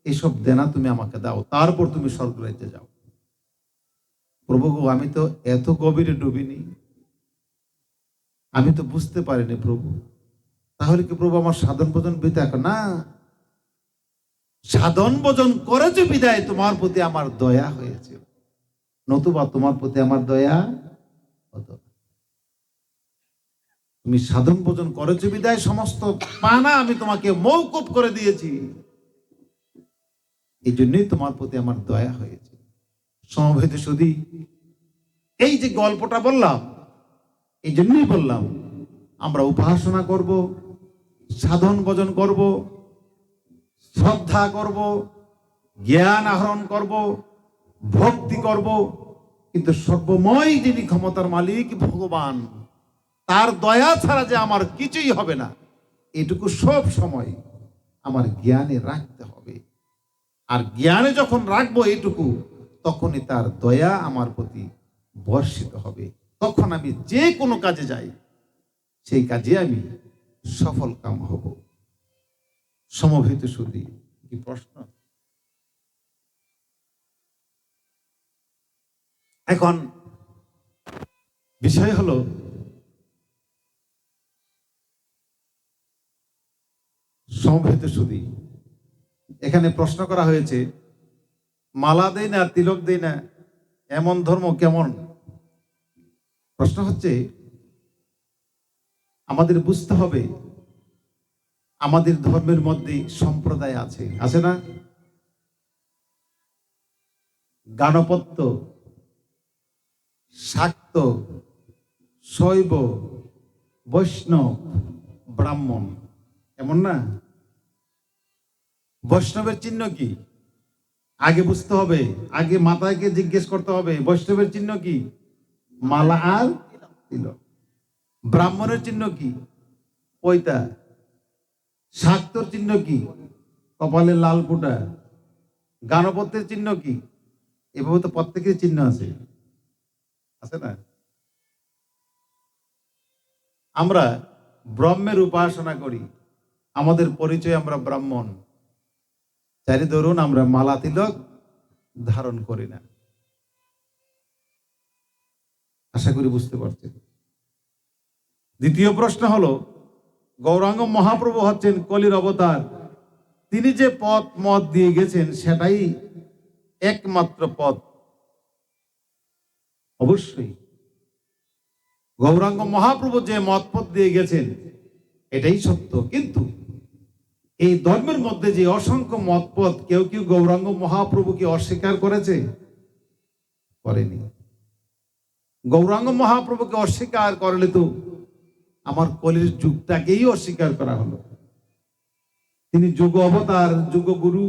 এসব দেনা তুমি আমাকে দাও, তারপর তুমি স্বর্গরাজ্যে যাও। প্রভু গো, আমি তো এত গভীরে ডুবিনি, আমি তো বুঝতে পারিনি প্রভু। তাহলে কি প্রভু আমার সাধন ভোজন বৃথা? না, সাধন ভোজন করেছে বিদায় তোমার প্রতি আমার দয়া হয়েছে, নতুবা তোমার প্রতি আমার দয়া হতো। তুমি সাধন ভোজন করেছো বিদায় সমস্ত পানা আমি তোমাকে মওকুফ করে দিয়েছি, এই জন্যই তোমার প্রতি আমার দয়া হয়েছে। সমবেত সুধী, এই যে গল্পটা বললাম, এই জন্যই বললাম আমরা উপাসনা করব, সাধন ভোজন করব, শ্রদ্ধা করব, জ্ঞান আহরণ করব, ভক্তি করব, কিন্তু সর্বময় যিনি ক্ষমতার মালিক ভগবান, তার দয়া ছাড়া যে আমার কিছুই হবে না, এটুকু সব সময় আমার জ্ঞানে রাখতে হবে। আর জ্ঞানে যখন রাখবো এটুকু, তখনই তার দয়া আমার প্রতি বর্ষিত হবে। তখন আমি যে কোনো কাজে যাই, সেই কাজে আমি সফল কাম হব। সমবেত সুধী, কি প্রশ্ন? এখন বিষয় হলো, সমবেত সুধী, এখানে প্রশ্ন করা হয়েছে, মালা দেই না, তিলক দেই না, এমন ধর্ম কেমন? প্রশ্ন হচ্ছে, আমাদের বুঝতে হবে আমাদের ধর্মের মধ্যে সম্প্রদায় আছে, আছে না? গাণপত্য, শাক্ত, শৈব, বৈষ্ণব, ব্রাহ্মণ, এমন না? বৈষ্ণবের চিহ্ন কি? আগে বুঝতে হবে, আগে মাতাকে জিজ্ঞেস করতে হবে বৈষ্ণবের চিহ্ন কি? মালা আর তিলক। ব্রাহ্মণের চিহ্ন কি? পৈতা। শাক্তর চিহ্ন কি? কপালে লাল ফোঁটা। গাণপত্যের চিহ্ন কি? এভাবে তো প্রত্যেকের চিহ্ন আছে, আছে না? আমরা ব্রহ্মের উপাসনা করি, আমাদের পরিচয় আমরা ব্রাহ্মণ, চারি ধরুন আমরা মালা তিলক ধারণ করি না, আশা করি বুঝতে পারছেন। দ্বিতীয় প্রশ্ন হলো, গৌরাঙ্গ মহাপ্রভু হচ্ছেন কলির অবতার। তিনি যে পথ মত দিয়ে গেছেন সেটাই একমাত্র পথ। অবশ্যই গৌরাঙ্গ মহাপ্রভু যে মত পথ দিয়ে গেছেন এটাই সত্য, কিন্তু এই ধর্মের মধ্যে যে অসংখ্য মতপথ, কেউ কেউ গৌরাঙ্গ মহাপ্রভুকে অস্বীকার করেছে, করেনি। গৌরাঙ্গ মহাপ্রভুকে অস্বীকার করলে তো আমার কলির যুগটাকেই অস্বীকার করা হলো। তিনি যুগ অবতার, যুগ গুরু,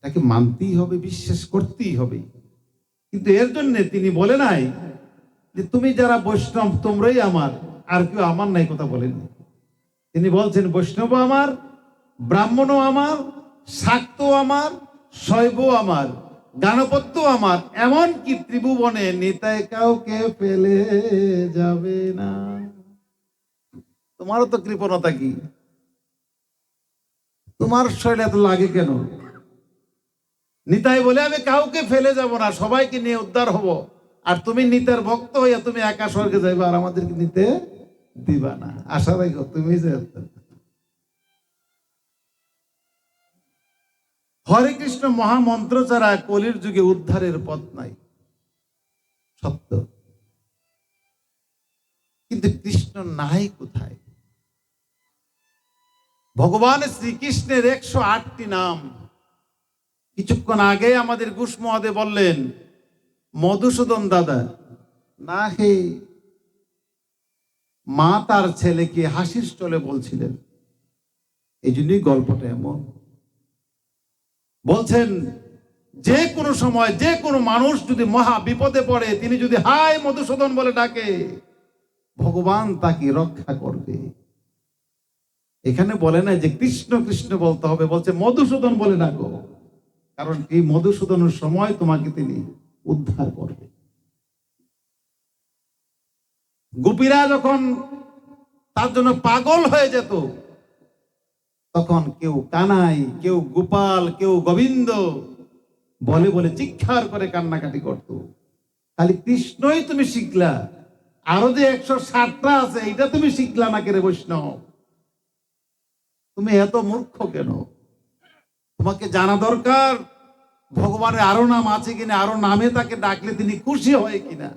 তাকে মানতেই হবে, বিশ্বাস করতেই হবে। কিন্তু এর জন্য তিনি বলে নাই যে তুমি যারা বৈষ্ণব তোমরাই আমার, আর কেউ আমার নাই, কথা বলেননি। তিনি বলছেন বৈষ্ণব আমার, ব্রাহ্মণও আমার, শাক্ত আমার, শৈব আমার, গানপত্য আমার, এমনকি ত্রিভুবনে নিতাই কাউকে ফেলে যাবে না। তোমারও তো কৃপণতা কি? তোমার শরীরে এত লাগে কেন? নিতাই বলে আমি কাউকে ফেলে যাব না, সবাইকে নিয়ে উদ্ধার হব। আর তুমি নিতার ভক্ত হইয়া তুমি একা স্বর্গে যাইবা আর আমাদেরকে নিতে দিবা না। আশা রাখো তুমি যে হরে কৃষ্ণ মহামন্ত্র ছাড়া কলির যুগে উদ্ধারের পথ নাই, সত্য। কিন্তু কৃষ্ণ নাই কোথায়? ভগবান শ্রীকৃষ্ণের 108টি নাম। কিছুক্ষণ আগে আমাদের ঘোষ মহোদয় বললেন মধুসূদন দাদা না হে, মা তার ছেলেকে হাসির চলে বলছিলেন, এই জন্যই গল্পটা এমন। বলছেন যে কোনো সময় যে কোনো মানুষ যদি মহা বিপদে পড়ে, তিনি যদি হায় মধুসূদন বলে ডাকে, ভগবান তাকে রক্ষা করবে। এখানে বলে না যে কৃষ্ণ কৃষ্ণ বলতে হবে, বলছে মধুসূদন বলে ডাকো, কারণ এই মধুসূদনের সময় তোমাকে তিনি উদ্ধার করবে। গোপীরা যখন তার জন্য পাগল হয়ে যেত, তখন কেউ কানাই, কেউ গোপাল, কেউ গোবিন্দ বলে বলে চিৎকার করে কান্নাকাটি করত। খালি কৃষ্ণই তুমি শিখলা, আরো যে 107টা আছে এটা তুমি শিখলা না কেরে বৈষ্ণব? তুমি এত মূর্খ কেন? তোমাকে জানা দরকার ভগবানের আরো নাম আছে কিনা, আরো নামে তাকে ডাকলে তিনি খুশি হয় কিনা।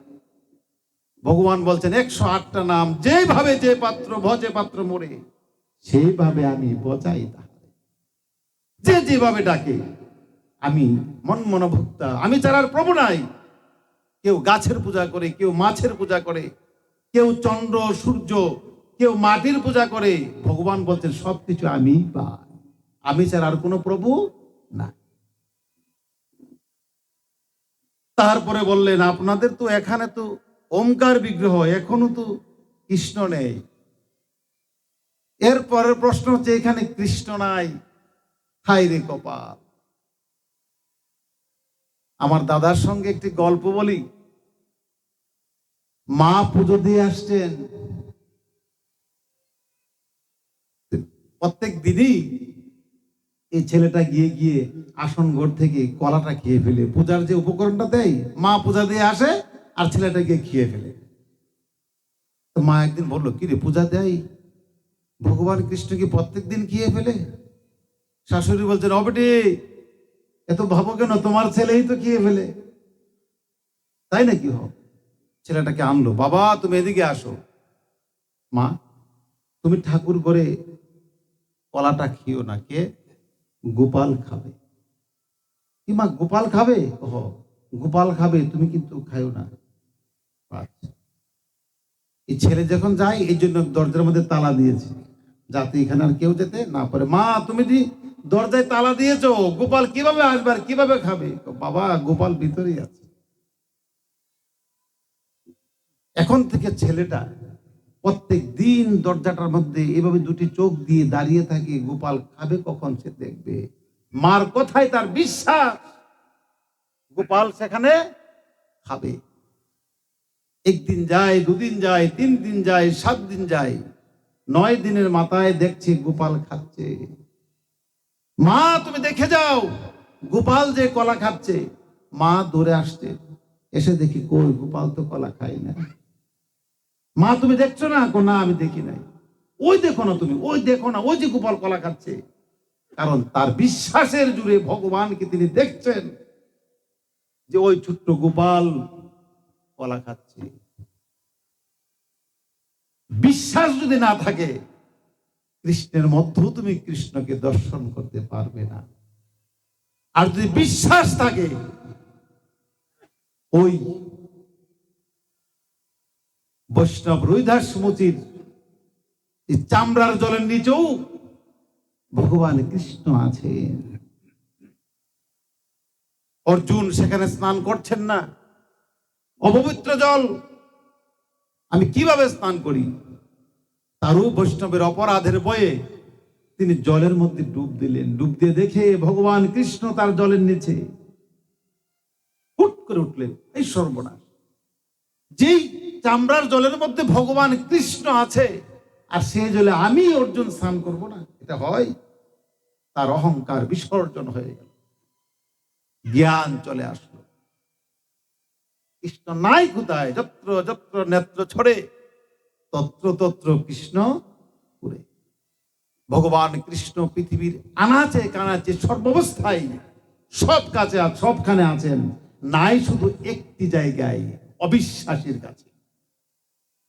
ভগবান বলছেন 108টা নাম, যেভাবে যে পাত্র ভজে পাত্র মোরে, সেইভাবে আমি বজাই তাহারে। যে যেভাবে ডাকে আমি মন মনোভক্তা, আমি ছাড়ার প্রভু নাই। কেউ গাছের পূজা করে, কেউ মাছের পূজা করে, কেউ চন্দ্র সূর্য, কেউ মাটির পূজা করে। ভগবান বলছেন সবকিছু আমি পাই, আমি ছাড়া আর কোনো প্রভু না। তারপরে বললেন আপনাদের তো এখানে তো ওমকার বিগ্রহ, এখনো তো কৃষ্ণ নেই। এরপরের প্রশ্ন হচ্ছে এখানে কৃষ্ণ নাই, হায় রে কপাল। আমার দাদার সঙ্গে একটি গল্প বলি। মা পুজো দিয়ে আসছেন, প্রত্যেক দিনই এই ছেলেটা গিয়ে গিয়ে আসন ঘর থেকে কলাটা খেয়ে ফেলে। পূজার যে উপকরণটা দেয়, মা পূজা দিয়ে আসে আর ছেলেটা গিয়ে খেয়ে ফেলে। তো মা একদিন বললো, কি রে পূজা দেয় ভগবান কৃষ্ণ কি প্রত্যেক দিন খেয়ে ফেলে? শাশুড়ি বলছেন, অবেটে এত ভাবো কেন, তোমার ছেলেই তো খেয়ে ফেলে। তাই নাকি? হোক, ছেলেটাকে আনলো, বাবা তুমি এদিকে আসো। মা তুমি ঠাকুর ঘরে কলাটা খেও না, কে? গোপাল খাবে। কি মা গোপাল খাবে? গোপাল খাবে, তুমি কিন্তু খাইও না। আচ্ছা। এই ছেলে যখন যায় এই জন্য দরজার মধ্যে তালা দিয়েছে, যাতে এখানে আর কেউ যেতে না পারে। মা তুমি যে দরজায় তালা দিয়েছো, গোপাল কিভাবে আসবে আর কিভাবে খাবে? বাবা গোপাল ভিতরেই আছে। এখন থেকে ছেলেটা প্রত্যেক দিন দরজাটার মধ্যে এভাবে দুটি চোখ দিয়ে দাঁড়িয়ে থাকে, গোপাল খাবে কখন সে দেখবে। মার কথায় তার বিশ্বাস গোপাল সেখানে খাবে। একদিন যায়, দুদিন যায়, 3 দিন যায়, 7 দিন যায়, 9 দিনের মাথায় দেখছি গোপাল খাচ্ছে। মা তুমি দেখে যাও গোপাল যে কলা খাচ্ছে। মা দৌড়ে আসছে, এসে দেখি কই গোপাল তো কলা খাই না। মা তুমি দেখছো না? না আমি দেখি নাই। ওই দেখো না তুমি, ওই দেখো না, ওই যে গোপাল কলা খাচ্ছে। কারণ তার বিশ্বাসের জুড়ে ভগবানকে তিনি দেখছেন যে ওই ছোট্ট গোপাল কলা খাচ্ছে। বিশ্বাস যদি না থাকে কৃষ্ণের মধ্যেও তুমি কৃষ্ণকে দর্শন করতে পারবে না। আর যদি বিশ্বাস থাকে ওই বৈষ্ণব রৈদাস মুচির চামড়ার জলের নিচেও ভগবান কৃষ্ণ আছেন। অর্জুন সেখানে স্নান করছেন না, অপবিত্র জল, আমি কিভাবে স্নান করি? তারও বৈষ্ণবের অপরাধের ভয়ে তিনি জলের মধ্যে ডুব দিলেন। ডুব দিয়ে দেখে ভগবান কৃষ্ণ তার জলের নিচে। হুট করে উঠলেন, এই সর্বনাশ! যেই চামড়ার জলের মধ্যে ভগবান কৃষ্ণ আছে আর সে জলে আমি অর্জুন স্নান করব না, এটা হয়? তার অহংকার বিসর্জন হয়ে গেল, জ্ঞান চলে আসলো। কৃষ্ণ নাই কোথায়? যত্র যত্র নেত্র ছড়ে তত্র তত্র কৃষ্ণ পুরে। ভগবান কৃষ্ণ পৃথিবীর আনাচে কানাচে সর্বাবস্থায় সব কাছে আর সবখানে আছেন, নাই শুধু একটি জায়গায়, অবিশ্বাসীর কাছে।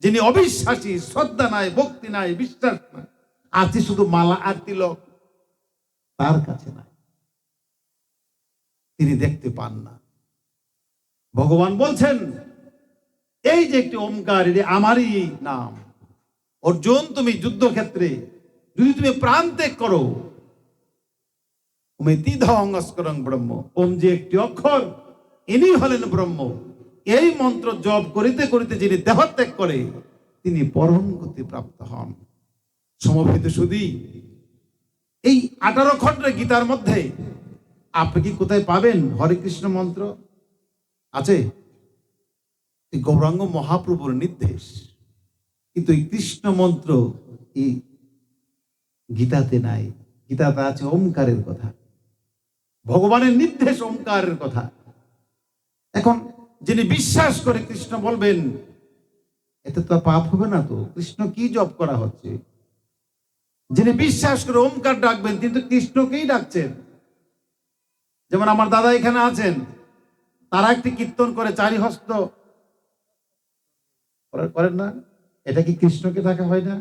যিনি অবিশ্বাসী, শ্রদ্ধা নাই, ভক্তি নাই, বিশ্বাস নাই, আছে শুধু মালা আর তিলক, তার কাছে নাই, তিনি দেখতে পান না। ভগবান বলছেন এই যে একটি ওমকার, এটি আমারই নাম। অর্জুন তুমি যুদ্ধক্ষেত্রে যদি তুমি প্রাণ ত্যাগ করো, ব্রহ্ম, ওম যে একটি অক্ষর, ইনি হলেন ব্রহ্ম। এই মন্ত্র জপ করিতে করিতে যিনি দেহত্যাগ করে তিনি পরম গতি প্রাপ্ত হন। সমবেত সুধী, এই 18 খণ্ডের গীতার মধ্যে আপনি কি কোথায় পাবেন হরে কৃষ্ণ মন্ত্র? আছে? এই গৌরাঙ্গ মহাপ্রভুর নির্দেশ। কিন্তু এই কৃষ্ণ মন্ত্র এই গীতাতে নাই। গীতাতে আছে ওমকারের কথা, ভগবানের নির্দেশ ওমকারের কথা। এখন যিনি বিশ্বাস করে কৃষ্ণ বলবেন, এতে তো পাপ হবে না তো? কৃষ্ণ কি জপ করা হচ্ছে? যিনি বিশ্বাস করে ওমকার ডাকবেন তিনি তো কৃষ্ণকেই ডাকছেন। যেমন আমার দাদা এখানে আছেন, তারা একটি কীর্তন করে চারি হস্ত করেন না? এটা কি কৃষ্ণকে ডাকা হয় না?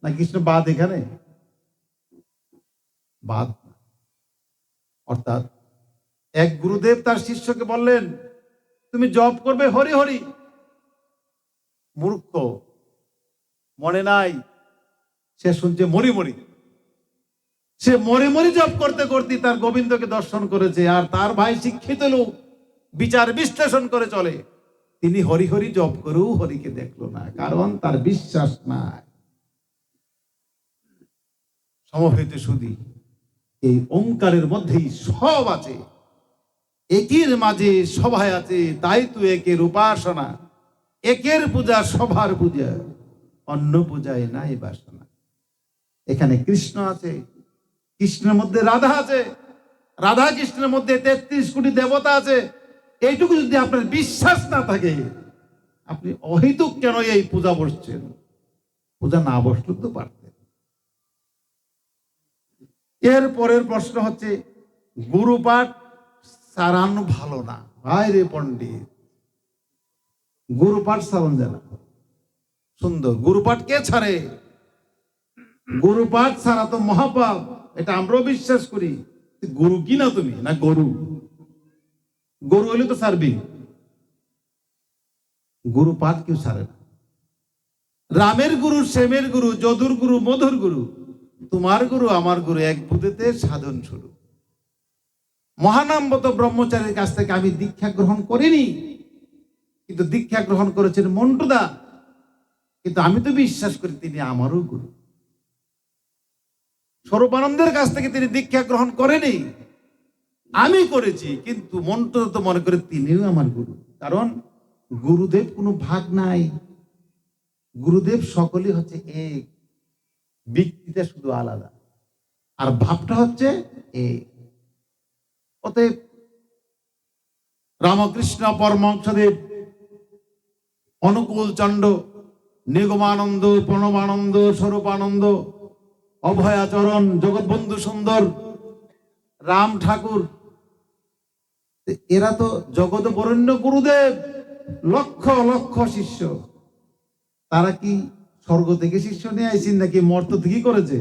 না কৃষ্ণ বাদ এখানে? বাদ। অর্থাৎ এক গুরুদেব তার শিষ্যকে বললেন তুমি জপ করবে হরি হরি। মূর্খ, মনে নাই, সে শুনছে মরি মরি। সে মরি মরি জপ করতে করতে তার গোবিন্দকে দর্শন করেছে। আর তার ভাই শিক্ষিত লোক, বিচার বিশ্লেষণ করে চলে, তিনি হরি হরি জপ করেও হরিকে দেখলো না, কারণ তার বিশ্বাস নাই। সমবেত সুধী, এই ওঙ্কারের মধ্যেই সব আছে, একের মাঝে সবাই আছে, তাই তো একের উপাসনা। একের পূজা সবার পূজা, অন্য পূজায় নাই বাসনা। এখানে কৃষ্ণ আছে, কৃষ্ণের মধ্যে রাধা আছে, রাধা কৃষ্ণের মধ্যে 33 কোটি দেবতা আছে। এইটুকু যদি আপনার বিশ্বাস না থাকে, আপনি অহেতুক কেন এই পূজা বসছেন? পূজা না বসলে তো পারতেন। এর পরের প্রশ্ন হচ্ছে গুরুপাঠ সারানো ভালো না। ভাই রে পণ্ডিত, গুরুপাঠ সারণ জানা সুন্দর, গুরুপাঠ কে ছাড়ে? গুরুপাঠ ছাড়া তো মহাপাপ, এটা আমরাও বিশ্বাস করি। গুরু কি না তুমি? না গরু? গরু হলে তো ছাড়বি। গুরুপাঠ কেউ ছাড়ে না। রামের গুরু, শ্যামের গুরু, যদুর গুরু, মধুর গুরু, তোমার গুরু আমার গুরু, এক বুদ্ধেতে সাধন শুরু। মহানামবত ব্রহ্মচারীর কাছ থেকে আমি দীক্ষা গ্রহণ করিনি, কিন্তু দীক্ষা গ্রহণ করেছেন মন্টুদা, কিন্তু আমি তো বিশ্বাস করি তিনি আমারও গুরু। স্বরূপানন্দের কাছ থেকে তিনি দীক্ষা গ্রহণ করেনি, আমি করেছি, কিন্তু মন্টুদা তো মনে করে তিনিও আমার গুরু। কারণ গুরুদেব কোনো ভাগ নাই, গুরুদেব সকলেই হচ্ছে এক, ব্যক্তিটা শুধু আলাদা, আর ভাবটা হচ্ছে এক। অতএব রামকৃষ্ণ পরমহংসদেব অনুকূল চণ্ড, নিগমানন্দ, প্রণবানন্দ, স্বরূপানন্দ, অভয়াচরণ, জগৎবন্ধু সুন্দর, রাম ঠাকুর, এরা তো জগৎ বরেণ্য গুরুদেব, লক্ষ লক্ষ শিষ্য। তারা কি স্বর্গ থেকে শিষ্য নিয়ে আইছেন নাকি মর্ত থেকে করেছে?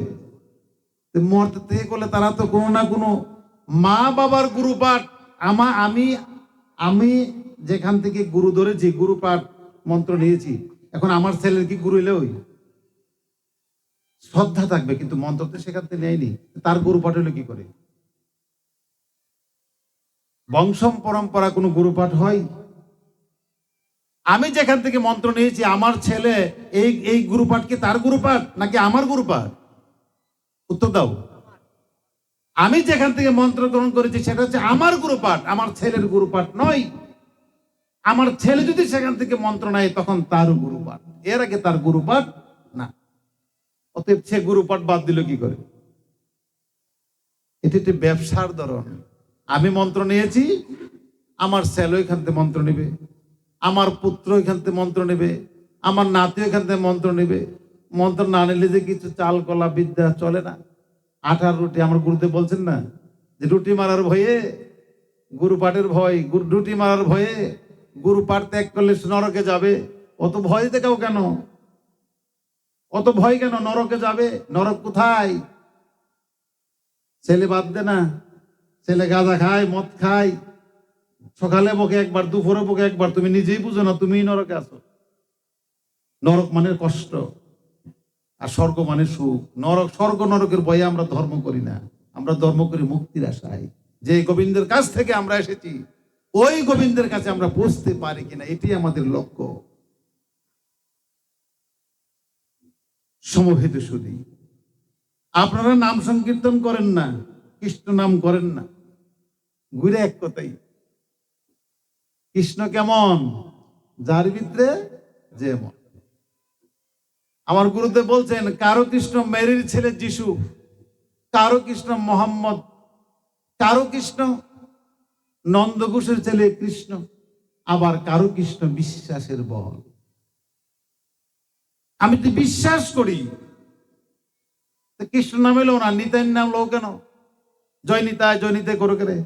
মর্ত থেকে করলে তারা তো কোনো না কোনো মা বাবার গুরু পাঠ, আমি আমি যেখান থেকে গুরু ধরেছি, গুরু পাঠ মন্ত্র নিয়েছি, এখন আমার ছেলের কি গুরু এলে ওই শ্রদ্ধা থাকবে, কিন্তু মন্ত্র তো সেখান থেকে নেয়নি, তার গুরু পাঠ হলো কি করে? বংশম পরম্পরা কোনো গুরু পাঠ হয়? আমি যেখান থেকে মন্ত্র নিয়েছি, আমার ছেলে এই গুরু পাঠ কি তার গুরু পাঠ নাকি আমার গুরু পাঠ? উত্তর দাও। আমি যেখান থেকে মন্ত্র গ্রহণ করেছি সেটা হচ্ছে আমার গুরু পাঠ, আমার ছেলের গুরু পাঠ নয়। আমার ছেলে যদি সেখান থেকে মন্ত্র নেয় তখন তারও গুরু পাঠ, এর আগে তার গুরু পাঠ না। অতএব সে গুরু পাঠ বাদ দিল কি করে? এটি একটি ব্যবসার ধরন। আমি মন্ত্র নিয়েছি, আমার ছেলে এখান থেকে মন্ত্র নেবে, আমার পুত্র এখান থেকে মন্ত্র নেবে, আমার নাতি এখান থেকে মন্ত্র নেবে। মন্ত্র না নিলে যে কিছু চাল কলা বিদ্যা চলে না। আটার রুটি, আমার গুরুদেব বলছেন না যে রুটি মারার ভয়ে, গুরু পাঠের ভয়, রুটি মারার ভয়ে গুরু পাঠ ত্যাগ করলে নরকে যাবে। অত ভয় দেখাও কেন? অত ভয় কেন? নরকে যাবে। নরক কোথায়? ছেলে বাদ দে না, ছেলে গাঁজা খায়, মদ খায়, সকালে বকে একবার, দুপুরে বকে একবার, তুমি নিজেই বুঝো না তুমি নরকে আছো। নরক মানে কষ্ট, আর স্বর্গ মানে সুখ। নরক, স্বর্গ নরকের ভয়ে আমরা ধর্ম করি না, আমরা ধর্ম করি মুক্তির আশায়। যে গোবিন্দের কাছ থেকে আমরা এসেছি, ওই গোবিন্দের কাছে আমরা পৌঁছতে পারি কিনা, এটি আমাদের লক্ষ্য। সমবেত সুধী, আপনারা নাম সংকীর্তন করেন না, কৃষ্ণ নাম করেন না, ঘুরে এক কথাই। কৃষ্ণ কেমন? যার ভিতরে যেমন। আমার গুরুদেব বলছেন, কারো কৃষ্ণ মেরির ছেলে যিশু, কারো কৃষ্ণ মোহাম্মদ, কারো কৃষ্ণ নন্দঘোষের ছেলে কৃষ্ণ, আবার কারো কৃষ্ণ বিশ্বাসের বল। আমি তো বিশ্বাস করি, কৃষ্ণ নাম এলো না, নিতাইয়ের নাম লো কেন? জয় নিতাই, জয় নিতাই করো কেরে,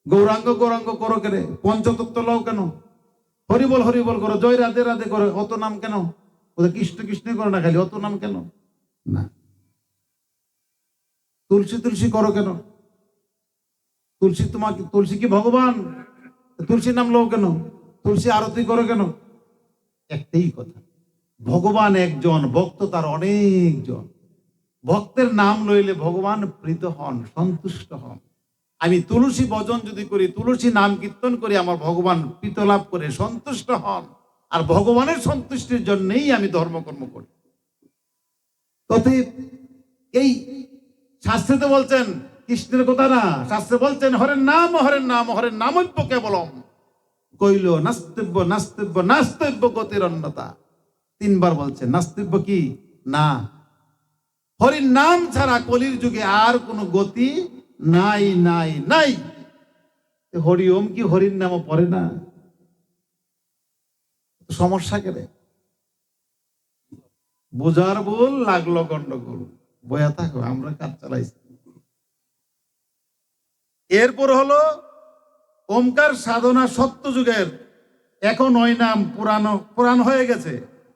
গৌরাঙ্গ গৌরাঙ্গ করো কেরে, পঞ্চতত্ত্ব লও কেন, হরিবল হরিবল করো, জয় রাধে রাধে করো, অত নাম কেন? ওদের কৃষ্ণ কৃষ্ণ করো না খালি, অত নাম কেন? না। তুলসী তুলসী করো কেন? তুলসী তোমাকে, তুলসী কি ভগবান? তুলসী নাম লো কেন? তুলসী আরতি করো কেন? একটাই কথা, ভগবান একজন, ভক্ত তার অনেকজন। ভক্তের নাম লইলে ভগবান প্রীত হন, সন্তুষ্ট হন। আমি তুলসী ভজন যদি করি, তুলসী নাম কীর্তন করি, আমার ভগবান প্রীত লাভ করে সন্তুষ্ট হন। আর ভগবানের সন্তুষ্টির জন্যই আমি ধর্মকর্ম করি। তবে এই শাস্ত্রে তো বলছেন, কৃষ্ণের কথা না, শাস্ত্রে বলছেন হরের নাম হরের নাম হরের নামৈক্য কেবলম, কইল নাস্তিব্য নাস্তিব্য নাস্তিব্য গতির অন্যতা। 3 বার বলছেন। নাস্তিব্য কি? না। হরির নাম ছাড়া কলির যুগে আর কোনো গতি নাই নাই নাই। হরি ওম কি হরির নামও পড়ে না? সমস্যা কেন? বোঝার ভুল, লাগলো গন্ডগোল, বয়া থাকো, আমরা কাজ চালাইছি। এরপর হলো ওমকার সাধনা সত্য যুগের, এখন ওই নাম পুরানো হয়ে গেছে।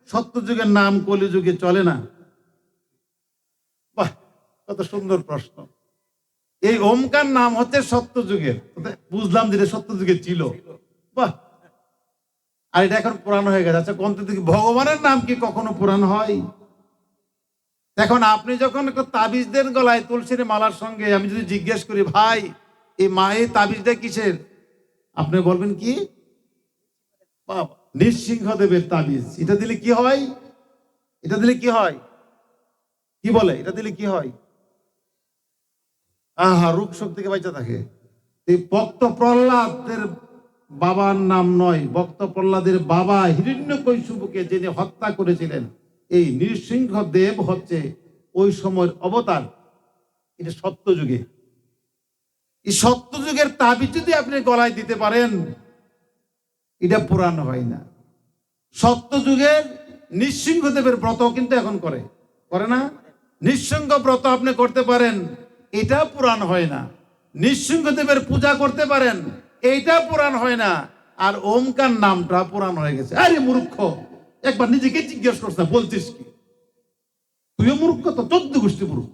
সত্য যুগের নাম কলি যুগে চলে না। বাহ, কত সুন্দর প্রশ্ন। এই ওমকার নাম হচ্ছে সত্য যুগের, বুঝলাম যে সত্য যুগে ছিল। বাহ, আর এটা এখন পুরানো হয়ে গেছে। আচ্ছা কোন থেকে? ভগবানের নাম কি কখনো পুরানো হয়? এখন আপনি যখন একটা তাবিজ দেন গলায় তুলসীর মালার সঙ্গে, আমি যদি জিজ্ঞেস করি ভাই এই মায়ের তাবিজটা কিসের, আপনি বলবেন কি? নৃসিংহদেবের তাবিজ। এটা দিলে কি হয়? এটা দিলে কি হয়? কি বলে এটা দিলে কি হয়? আহা, রূপ শক্তি থেকে বাঁচা থাকে। এই ভক্ত প্রহ্লাদের বাবার নাম নয়, ভক্ত প্রহ্লাদের বাবা হিরণ্যকশিপুকে যিনি হত্যা করেছিলেন, এই নৃসিংহদেব হচ্ছে ওই সময়ের অবতার। এটা সত্য যুগে। এই সত্য যুগের তাবিজ যদি আপনি গলায় দিতে পারেন, এটা পুরানো হয় না। সত্য যুগের নৃসিংহদেবের ব্রত কিন্তু এখন করে করে না? নৃসিংহ ব্রত আপনি করতে পারেন, এটা পুরাণ হয় না। নৃসিংহদেবের পূজা করতে পারেন, এইটা পুরাণ হয় না। আর ওমকার নামটা পুরাণ হয়ে গেছে। আরে মূর্খ, একবার নিজেকে জিজ্ঞেস করছ না, বলছিস কি? তুইও মূর্খ, তো 14 গোষ্ঠী মূর্খ।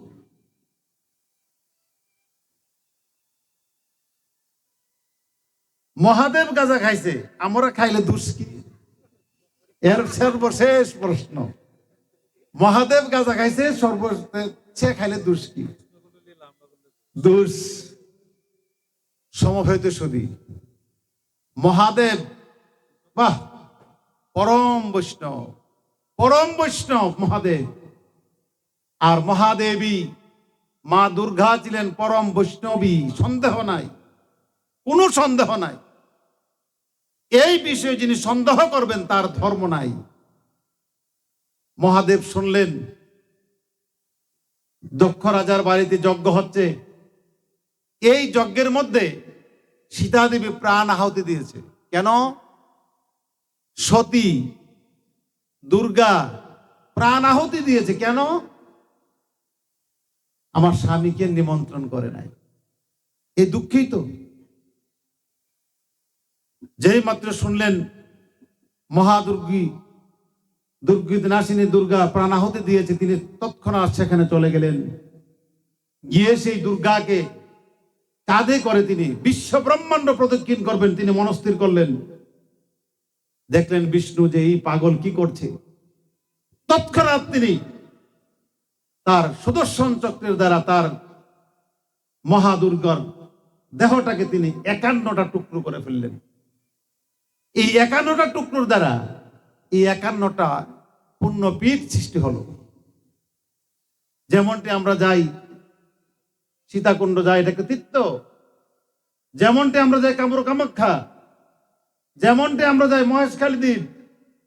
মহাদেব গাঁজা খাইছে, আমরা খাইলে দোষ কি? এর সর্বশেষ প্রশ্ন, মহাদেব গাঁজা খাইছে, সে খাইলে দোষ কি? দোষ। সমবেত সুধী, মহাদেব বাহ, পরম বৈষ্ণব, পরম বৈষ্ণব মহাদেব। আর মহাদেবী মা দুর্গা ছিলেন পরম বৈষ্ণবী, সন্দেহ নাই, কোনো সন্দেহ নাই। এই বিষয়ে যিনি সন্দেহ করবেন তার ধর্ম নাই। মহাদেব শুনলেন দক্ষ রাজার বাড়িতে যজ্ঞ হচ্ছে, এই যজ্ঞের মধ্যে সীতা দেবী প্রাণ আহুতি দিয়েছে। কেন? সতী দুর্গা প্রাণ আহুতি দিয়েছে কেন? আমার স্বামীকে নিমন্ত্রণ করে নাই। এই দুঃখিত। যেই মাত্র শুনলেন মহাদুর্গী নাসিনী দুর্গা প্রাণ আহুতি দিয়েছে, তিনি তৎক্ষণাৎ সেখানে চলে গেলেন। গিয়ে সেই দুর্গাকে কাঁধে করে তিনি বিশ্ব ব্রহ্মাণ্ড প্রদক্ষিণ করবেন, তিনি মনস্থির করলেন। দেখলেন বিষ্ণু যে এই পাগল কি করছে, তৎক্ষণাৎ তিনি তার সুদর্শন চক্রের দ্বারা তার মহাদুর্গার দেহটাকে তিনি 51টা টুকরো করে ফেললেন। এই 51টা টুকরোর দ্বারা এই 51টা পুণ্যপীঠ সৃষ্টি হলো। যেমনটি আমরা যাই সীতাকুণ্ড, যাই এটাকে তীর্থ, যেমনটি আমরা যাই কামরূপ কামাখ্যা, যেমনটি আমরা যাই মহেশখালী দ্বীপ,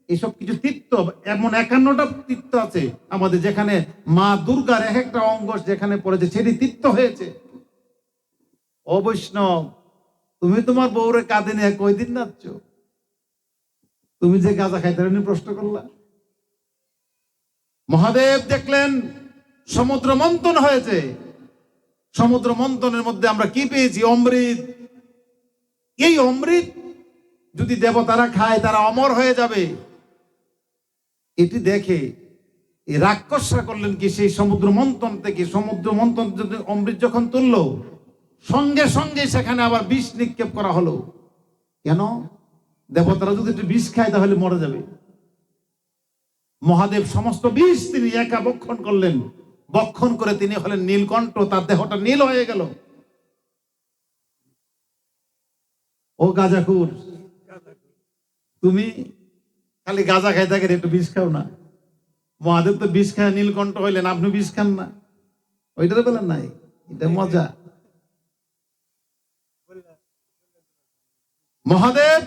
এসব কিছু তীর্থ। এমন 51টা তীর্থ আছে আমাদের, যেখানে মা দুর্গার এক একটা অঙ্গ যেখানে পড়েছে সেটি তীর্থ হয়েছে। ও বৈষ্ণব, তুমি তোমার বউরে কাঁধে নিয়ে কয়দিন নাচছ? তুমি যে গাঁজা খাইতে প্রশ্ন করলা। মহাদেব দেখলেন সমুদ্র মন্থন হয়েছে। সমুদ্র মন্থনের মধ্যে আমরা কি পেয়েছি? অমৃত। এই অমৃত যদি দেবতারা খায় তারা অমর হয়ে যাবে। এটি দেখে এই রাক্ষসরা করলেন কি, সেই সমুদ্র মন্থন থেকে, সমুদ্র মন্থন অমৃত যখন তুলল, সঙ্গে সঙ্গে সেখানে আবার বিষ নিক্ষেপ করা হলো। কেন? দেবতারা যদি একটু বিষ খায় তাহলে মরে যাবে। মহাদেব সমস্ত বিষ তিনি একা বক্ষণ করলেন। বক্ষণ করে তিনি হলেন নীলকণ্ঠ, তার দেহটা নীল হয়ে গেল। ও গাঁজাখুর, তুমি খালি গাঁজা খাই থাকেন, একটু বিষ খাও না। মহাদেব তো বিষ খায় নীলকণ্ঠ হইলেন, আপনি বিষ খান না, ওইটারে বলেন নাই? এটা মজা। মহাদেব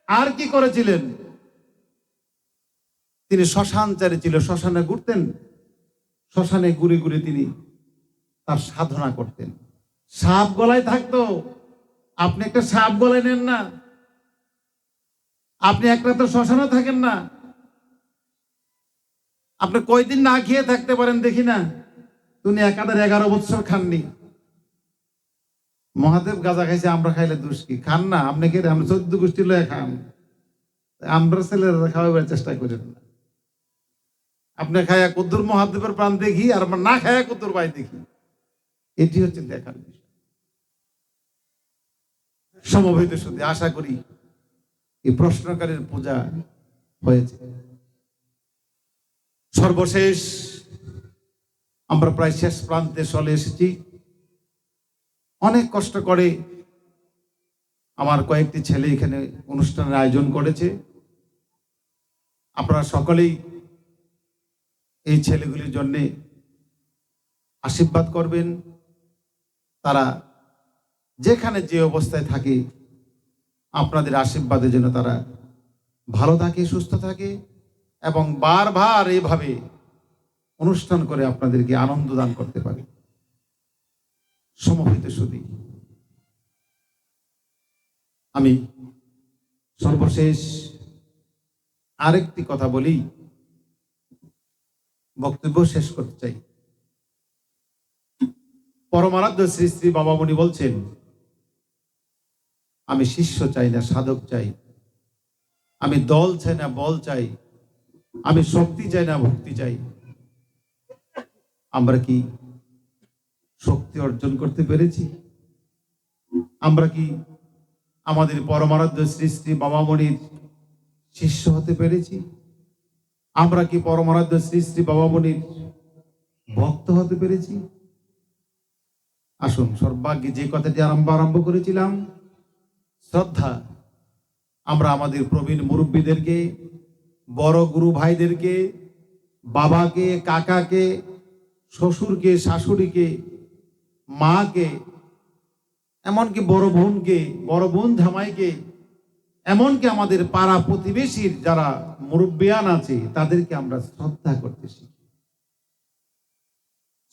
আর কি করেছিলেন? তিনি শ্মশানচারী ছিল, শ্মশানে ঘুরতেন, শ্মশানে ঘুরে ঘুরে তিনি তার সাধনা করতেন। সাপ গলায় থাকতো, আপনি একটা সাপ গলায় নেন না, আপনি একটা তো শ্মশানে থাকেন না, আপনি কয়দিন না খেয়ে থাকতে পারেন দেখি না? তুমি 11 বছর খাননি। মহাদেব গাঁজা খাইছে, আমরা খাইলে দোষ কি? খান না আপনি, কে আমরা 14 গোষ্ঠী লয়ে খান, আমরা ছেলেরা খাওয়াবার চেষ্টা করেন না। আপনি খায়া কদ্দুর মহাদেবের প্রাণ দেখি, আর আমরা না খায়া কদ্দুর ভাই দেখি। এটি হচ্ছে দেখার বিষয়। সমবেত সুধী, আশা করি এই প্রশ্নকারীর পূজা হয়েছে। সর্বশেষ আমরা প্রায় শেষ প্রান্তে চলে এসেছি। অনেক কষ্ট করে আমার কয়েকটি ছেলে এখানে অনুষ্ঠানের আয়োজন করেছে। আপনারা সকলেই এই ছেলেগুলির জন্য আশীর্বাদ করবেন। তারা যেখানে যে অবস্থায় থাকে, আপনাদের আশীর্বাদের জন্য তারা ভালো থাকে, সুস্থ থাকে এবং বারবার এইভাবে অনুষ্ঠান করে আপনাদেরকে আনন্দ দান করতে পারে। সমবেত সুধী, আমি সর্বশেষ আরেকটি কথা বলি, বক্তব্য শেষ করতে চাই। পরমারাধ্য শ্রী শ্রী বাবামণি বলছেন, আমি শিষ্য চাই না, সাধক চাই। আমি দল চাই না, বল চাই। আমি শক্তি চাই না, ভক্তি চাই। আমরা কি শক্তি অর্জন করতে পেরেছি? আমরা কি আমাদের পরমারাধ্য শ্রী শ্রী বাবামণির শিষ্য হতে পেরেছি? আমরা কি পরমারাধ্য শ্রী শ্রী বাবামণির ভক্ত হতে পেরেছি? আসুন, সর্বাগ্যে যে কথাটি আরম্ভ করেছিলাম, শ্রদ্ধা। আমরা আমাদের প্রবীণ মুরব্বীদেরকে, বড় গুরু ভাইদেরকে, বাবাকে, কাকাকে, শ্বশুরকে, শাশুড়িকে, মাকে, এমনকি বড় বোনকে, বড় বোন জামাইকে, এমনকি আমাদের পাড়া প্রতিবেশীর যারা মুরব্বিয়ান আছে তাদেরকে আমরা শ্রদ্ধা করতে শিখি।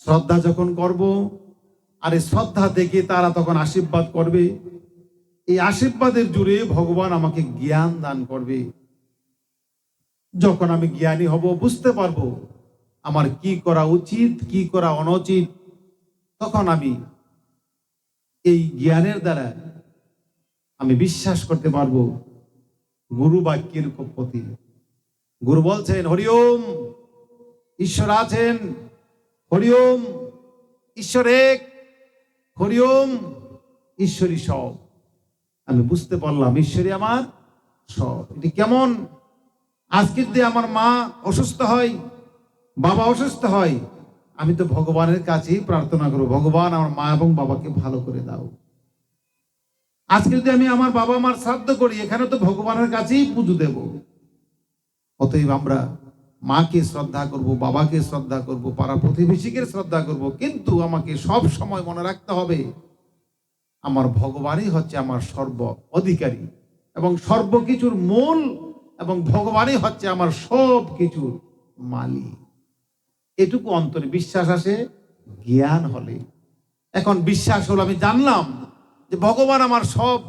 শ্রদ্ধা যখন করব, আর এই শ্রদ্ধা থেকে তারা তখন আশীর্বাদ করবে। এই আশীর্বাদের জুড়ে ভগবান আমাকে জ্ঞান দান করবে। যখন আমি জ্ঞানী হব, বুঝতে পারবো আমার কি করা উচিত, কি করা অনুচিত, তখন আমি এই জ্ঞানের দ্বারা আমি বিশ্বাস করতে পারবো গুরু বাক্যের প্রতি। গুরু বলছেন, হরিওম, ঈশ্বর আছেন, হরিওম, ঈশ্বর এক, হরিওম, ঈশ্বরী সব। আমি বুঝতে পারলাম ঈশ্বরই আমার সব। এটি কেমন? আজকে যদি আমার মা অসুস্থ হয়, বাবা অসুস্থ হয়, আমি তো ভগবানের কাছেই প্রার্থনা করবো, ভগবান আমার মা এবং বাবাকে ভালো করে দাও। আজকে যদি আমি আমার বাবা মার শ্রাদ্ধ করি, এখানে তো ভগবানের কাছেই পুজো দেব। অতএব আমরা মাকে শ্রদ্ধা করব, বাবাকে শ্রদ্ধা করব, পাড়া প্রতিবেশীকে শ্রদ্ধা করব, কিন্তু আমাকে সব সময় মনে রাখতে হবে আমার ভগবানই হচ্ছে আমার সর্ব অধিকারী এবং সর্বকিছুর মূল, এবং ভগবানই হচ্ছে আমার সব কিছুর মালিক। এটুকু অন্তরে বিশ্বাস আসে জ্ঞান হলে। এখন বিশ্বাস হলো, আমি জানলাম যে ভগবান আমার সব।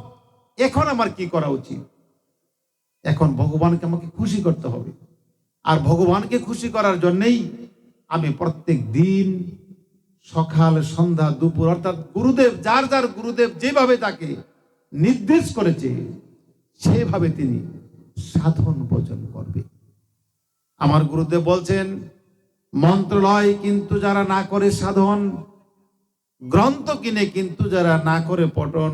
এখন আমার কি করা উচিত? এখন ভগবানকে আমাকে খুশি করতে হবে। আর ভগবানকে খুশি করার জন্যই আমি প্রত্যেক দিন সকাল, সন্ধ্যা, দুপুর, অর্থাৎ গুরুদেব, যার যার গুরুদেব যেভাবে তাকে নির্দেশ করেছে সেভাবে তিনি সাধন ভজন করবে। আমার গুরুদেব বলছেন, মন্ত্র লয় কিন্তু যারা না করে সাধন, গ্রন্থ কিনে কিন্তু যারা না করে পঠন,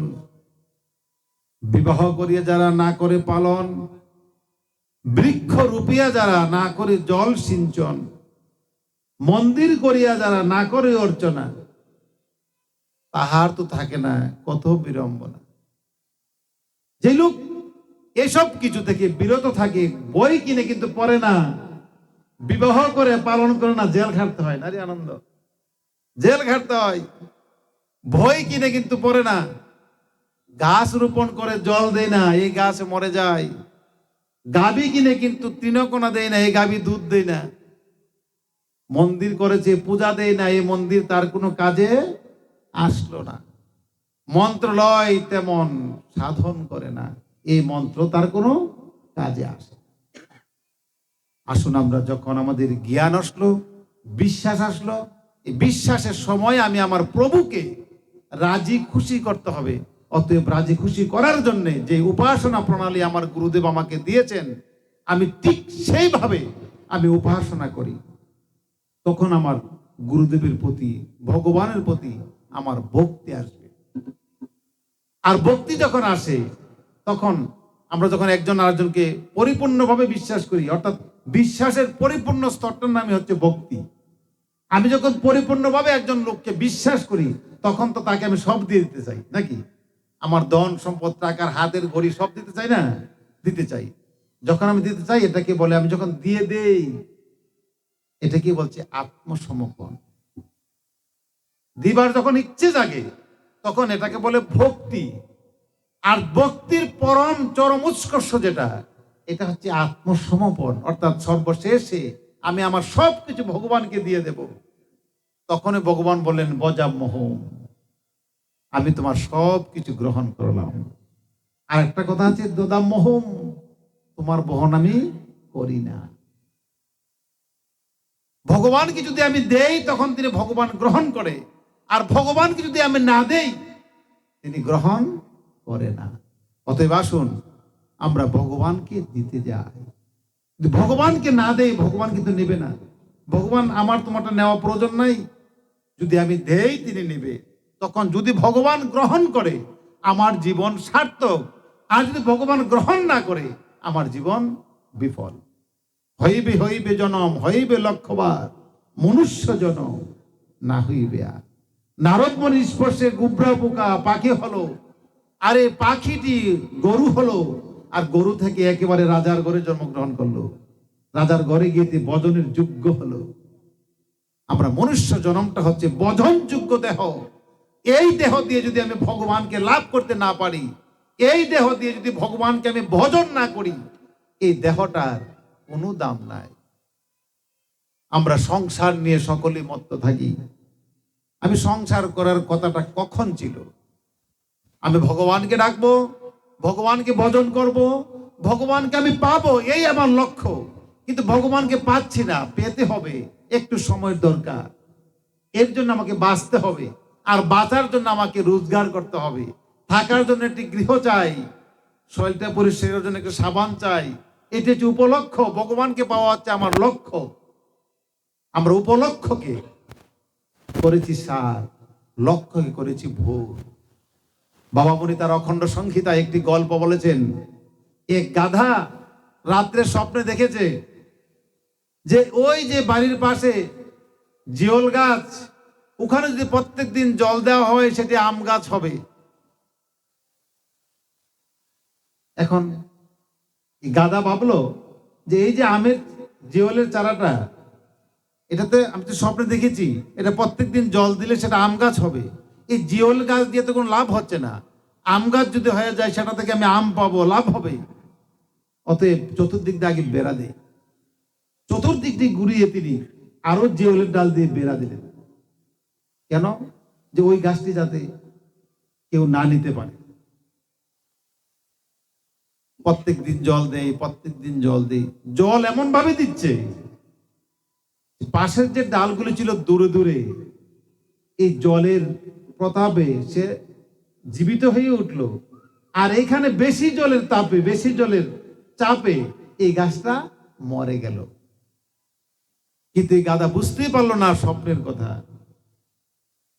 বিবাহ করিয়া যারা না করে পালন, বৃক্ষ রূপিয়া যারা না করে জল সিঞ্চন, মন্দির করিয়া যারা না করে অর্চনা, তাহার তো থাকে না কত বিড়ম্বনা। যে লোক এসব কিছু থেকে বিরত থাকে, বই কিনে কিন্তু পড়ে না, বিবাহ করে পালন করে না, জেল খাটতে হয়। নারী আনন্দ, জেল খাটতে হয়। বই কিনে কিন্তু পড়ে না, গাছ রোপণ করে জল দেয় না, এই গাছ মরে যায়। গাভী কিনে কিন্তু তৃণকোনা দেয় না, এই গাভী দুধ দেয় না। মন্দির করেছে, পূজা দেয় না, এই মন্দির তার কোনো কাজে আসলো না। মন্ত্রলয় তেমন সাধন করে না, এই মন্ত্র তার কোনো কাজে আসে। আসুন, আমরা যখন আমাদের জ্ঞান আসলো, বিশ্বাস আসলো, এই বিশ্বাসের সময় আমি আমার প্রভুকে রাজি খুশি করতে হবে। অতএব রাজি খুশি করার জন্য যে উপাসনা প্রণালী আমার গুরুদেব আমাকে দিয়েছেন, আমি ঠিক সেইভাবে আমি উপাসনা করি। তখন আমার গুরুদেবের প্রতি, ভগবানের প্রতি আমার ভক্তি আসবে। আর ভক্তি যখন আসে, তখন আমরা যখন একজন আরেকজনকে পরিপূর্ণভাবে বিশ্বাস করি, অর্থাৎ বিশ্বাসের পরিপূর্ণ স্তরটার নামই হচ্ছে ভক্তি। আমি যখন পরিপূর্ণভাবে একজন লোককে বিশ্বাস করি, তখন তো তাকে আমি সব দিয়ে দিতে চাই, নাকি? আমার ধন সম্পদ, টাকার, হাতের ঘড়ি সব দিতে চাই না? দিতে চাই। যখন আমি দিতে চাই, এটাকে বলে, আমি যখন দিয়ে দেই, এটাকে বলছে আত্মসমর্পণ। দিবার যখন ইচ্ছে জাগে, তখন এটাকে বলে ভক্তি। আর ভক্তির পরম চরম উৎকর্ষ যেটা, এটা হচ্ছে আত্মসমর্পণ, অর্থাৎ সর্বশেষে আমি আমার সবকিছু ভগবানকে দিয়ে দেব। তখনই ভগবান বললেন, বজাম মোহম, আমি তোমার সব কিছু গ্রহণ করলাম। আর একটা কথা আছে, দদাম মোহম, তোমার বহন আমি করি না। ভগবানকে যদি আমি দেই তখন তিনি ভগবান গ্রহণ করে, আর ভগবানকে যদি আমি না দেই তিনি গ্রহণ করে না। অতএব আসুন আমরা ভগবানকে দিতে যাই। যদি ভগবানকে না দেই ভগবান কিন্তু নেবে না। ভগবান আমার তোমারটা নেওয়া প্রয়োজন নাই, যদি আমি দেই তিনি নেবে। তখন যদি ভগবান গ্রহণ করে আমার জীবন সার্থক, আর যদি ভগবান গ্রহণ না করে আমার জীবন বিফল। হইবে হইবে জনম, হইবে লক্ষবার, মনুষ্য জনম না হইবে আর। নারদ মুনির স্পর্শে গুবরা পোকা পাখি হলো, আরে পাখিটি গরু হলো, আর গরু থেকে একেবারে রাজার ঘরে জন্মগ্রহণ করলো, রাজার ঘরে গিয়ে বজনের যোগ্য হলো। আমরা মনুষ্য জন্মটা হচ্ছে বজন যোগ্য দেহ। এই দেহ দিয়ে যদি আমি ভগবানকে লাভ করতে না পারি, এই দেহ দিয়ে যদি ভগবানকে আমি ভজন না করি, এই দেহটার কোনো দাম নাই। আমরা সংসার নিয়ে সকলেই মত্ত থাকি। আমি সংসার করার কথাটা কখন ছিল? আমি ভগবানকে ডাকবো, ভগবানকে ভজন করব, ভগবানকে আমি পাবো, এই আমার লক্ষ্য। কিন্তু ভগবানকে পাচ্ছি না, পেতে হবে, একটু সময়ের দরকার। এর জন্য আমাকে বাঁচতে হবে, আর বাঁচার জন্য আমাকে রোজগার করতে হবে। থাকার জন্য একটি গৃহ চাই, শরীরটা পরিষ্কারের জন্য একটু সাবান চাই। এটি হচ্ছে উপলক্ষ। ভগবানকে পাওয়া হচ্ছে আমার লক্ষ্য। আমরা উপলক্ষকে করেছি সার, লক্ষ্যকে করেছি ভোর। বাবা মুনি তার অখণ্ড সংহিতা একটি গল্প বলেছেন। এক গাধা রাত্রে স্বপ্নে দেখেছে যে ওই যে বাড়ির পাশে জিওল গাছ, ওখানে যদি প্রত্যেক দিন জল দেওয়া হয় সেটি আম গাছ হবে। এখন গাধা ভাবলো যে এই যে আমের জিওলের চারাটা, এটাতে আমি তো স্বপ্নে দেখেছি এটা প্রত্যেকদিন জল দিলে সেটা আম গাছ হবে। এই জিওল গাছ দিয়ে তো কোনো লাভ হচ্ছে না, আম গাছ যদি হয়ে যায় সেটা থেকে আমি আম পাবো, লাভ হবে। অতএব চতুর্দিক দিয়ে আগে বেড়া দেয়। চতুর্দিক দিয়ে ঘুরিয়ে তিনি আরো জিওলের ডাল দিয়ে বেড়া দিলেন। কেন? যে ওই গাছটি যাতে কেউ না নিতে পারে। প্রত্যেক দিন জল দেয়, প্রত্যেক দিন জল দেয়। জল এমন ভাবে দিচ্ছে, পাশের যে ডালগুলো ছিল দূরে দূরে, এই জলের প্রতাপে সে জীবিত হয়ে উঠলো। আর এখানে বেশি জলের তাপে, বেশি জলের চাপে এই গাছটা মরে গেল। কিন্তু এই গাধা বুঝতেই পারলো না স্বপ্নের কথা।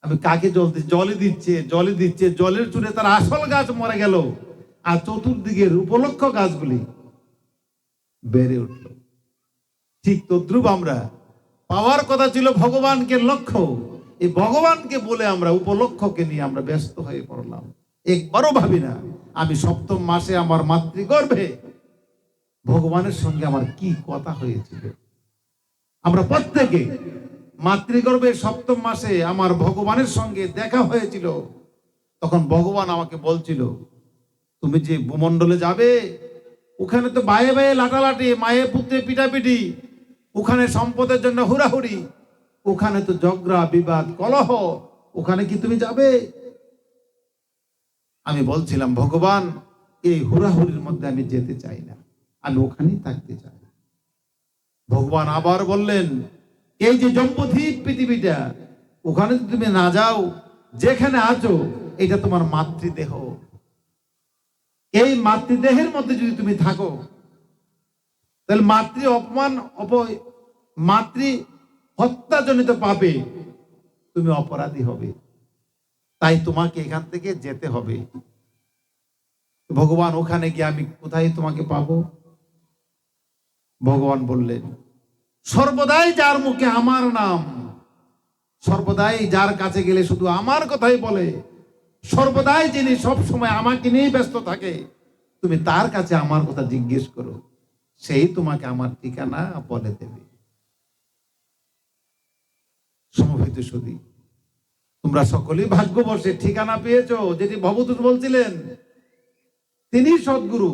আমি কাকে জলে দিচ্ছে, জলে দিচ্ছে, জলের চুরে তার আসল গাছ মরে গেল, আর চতুর্দিকের উপলক্ষ গাছগুলি বেড়ে উঠল। ঠিক তদ্রুপ আমরা পাওয়ার কথা ছিল ভগবানকে লক্ষ্য, এই ভগবানকে বলে আমরা উপলক্ষকে নিয়ে আমরা ব্যস্ত হয়ে পড়লাম। একবারও ভাবি না আমি সপ্তম মাসে আমার মাতৃগর্ভে ভগবানের সঙ্গে আমার কি কথা হয়েছিল। আমরা প্রত্যেকে মাতৃগর্ভে সপ্তম মাসে আমার ভগবানের সঙ্গে দেখা হয়েছিল। তখন ভগবান আমাকে বলছিল, তুমি যে ভূমণ্ডলে যাবে ওখানে তো বায়ে বায়ে লাটালাটি, মায়ে পুত্রে পিটাপিটি, ওখানে সম্পদের জন্য হুড়াহুড়ি, ওখানে তো ঝগড়া বিবাদ কলহ, ওখানে কি তুমি যাবে? আমি বলছিলাম, ভগবান এই হুড়াহুড়ির মধ্যে আমি যেতে চাই না, আমি ওখানেই থাকতে চাই। ভগবান আবার বললেন, এই যে জম্বুদ্বীপ পৃথিবীটা, ওখানে যদি তুমি না যাও, যেখানে আছো এটা তোমার মাতৃদেহ, এই মাতৃদেহের মধ্যে যদি তুমি থাকো তাহলে মাতৃ অপমান, মাতৃ হত্যাজনিত পাপে তুমি অপরাধী হবে, তাই তোমাকে এখান থেকে যেতে হবে। ভগবান ওখানে গিয়ে আমি কোথায় তোমাকে পাবো? ভগবান বললেন, সর্বদাই যার মুখে আমার নাম, সর্বদাই যার কাছে গেলে শুধু আমার কথাই বলে, সর্বদাই যিনি সব সময় আমাকে নিয়ে ব্যস্ত থাকে, তুমি তার কাছে আমার কথা জিজ্ঞেস করো, সেই তোমাকে আমার ঠিকানা বলে দেবে। সমবেত সুধী, তোমরা সকলেই ভাগ্যবশে ঠিকানা পেয়েছো। যেটি ভবদূত বলছিলেন, তিনি সদ্গুরু,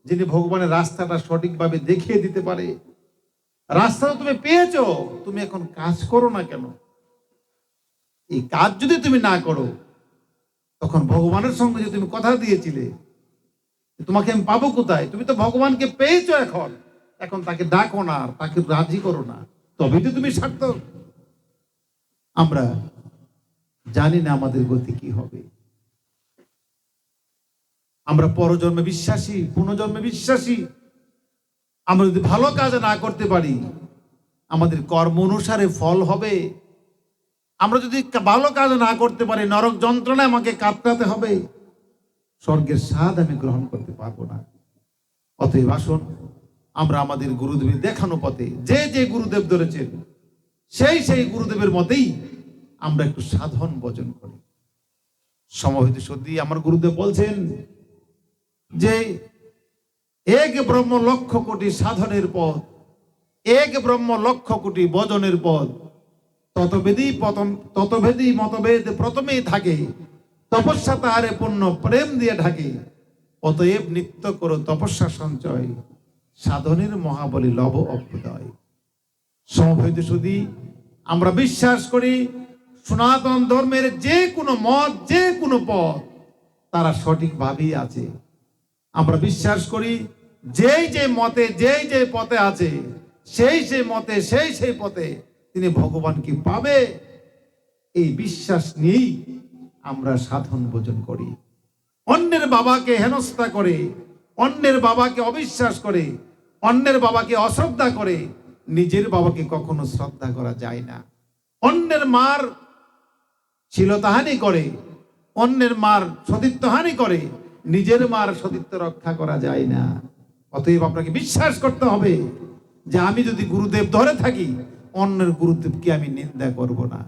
যিনি ভগবানের রাস্তাটা সঠিকভাবে দেখিয়ে দিতে পারে। রাস্তা তুমি পেয়েছো, তুমি এখন কাজ করো না কেন? এই কাজ যদি তুমি না করো, তখন ভগবানের সঙ্গে যে তুমি কথা দিয়েছিলে তোমাকে আমি পাবো কোথায়? তুমি তো ভগবানকে পেয়েছো, এখন এখন তাকে ডাকো না, তাকে রাজি করো না, তবেই তো তুমি সার্থক। আমরা জানি না আমাদের গতি কি হবে। আমরা পরজন্মে বিশ্বাসী, পুনর্জন্মে বিশ্বাসী। আমরা যদি ভালো কাজ না করতে পারি, আমাদের কর্ম অনুসারে ফল হবে। আমরা যদি ভালো কাজ না করতে পারি, নরক যন্ত্রণায় আমাকে কাতরাতে হবে, স্বর্গের স্বাদ আমি গ্রহণ করতে পারবো না। অতএব আসুন আমরা আমাদের গুরুদেবের দেখানো পথে, যে যে গুরুদেব ধরেছেন সেই গুরুদেবের মতেই আমরা একটু সাধন ভজন করি। সমবেত সত্যি আমার গুরুদেব বলছেন যে এক ব্রহ্ম লক্ষ কোটি সাধনের পথ, এক ব্রহ্ম লক্ষ কোটি ভজনের পথ, ততভেদী মতভেদ প্রথমেই থাকে, তপস্যা তাহারে পূর্ণ প্রেম দিয়ে ঢাকে। অতএব নিত্য করো তপস্যা সঞ্চয়, সাধনের মহাবলী লভ অভ্যুদয়। সমবেত সুধী, আমরা বিশ্বাস করি সনাতন ধর্মের যে কোনো মত, যে কোনো পথ তারা সঠিকভাবেই আছে। আমরা বিশ্বাস করি যেই যে মতে, যেই যে পথে আছে, সেই মতে, সেই পথে তিনি ভগবানকে পাবে। এই বিশ্বাস নিয়েই আমরা সাধন ভোজন করি। অন্যের বাবাকে হেনস্থা করে, অন্যের বাবাকে অবিশ্বাস করে, অন্যের বাবাকে অশ্রদ্ধা করে নিজের বাবাকে কখনো শ্রদ্ধা করা যায় না। অন্যের মার শ্লীলতাহানি করে, অন্যের মার সতীত্বহানি করে, নিজের মার সতীত্ব রক্ষা করা যায় না। অতএব আপনাকে বিশ্বাস করতে হবে যে আমি যদি গুরুদেব ধরে থাকি, অন্যের গুরুদেবকে আমি নিন্দা করব না,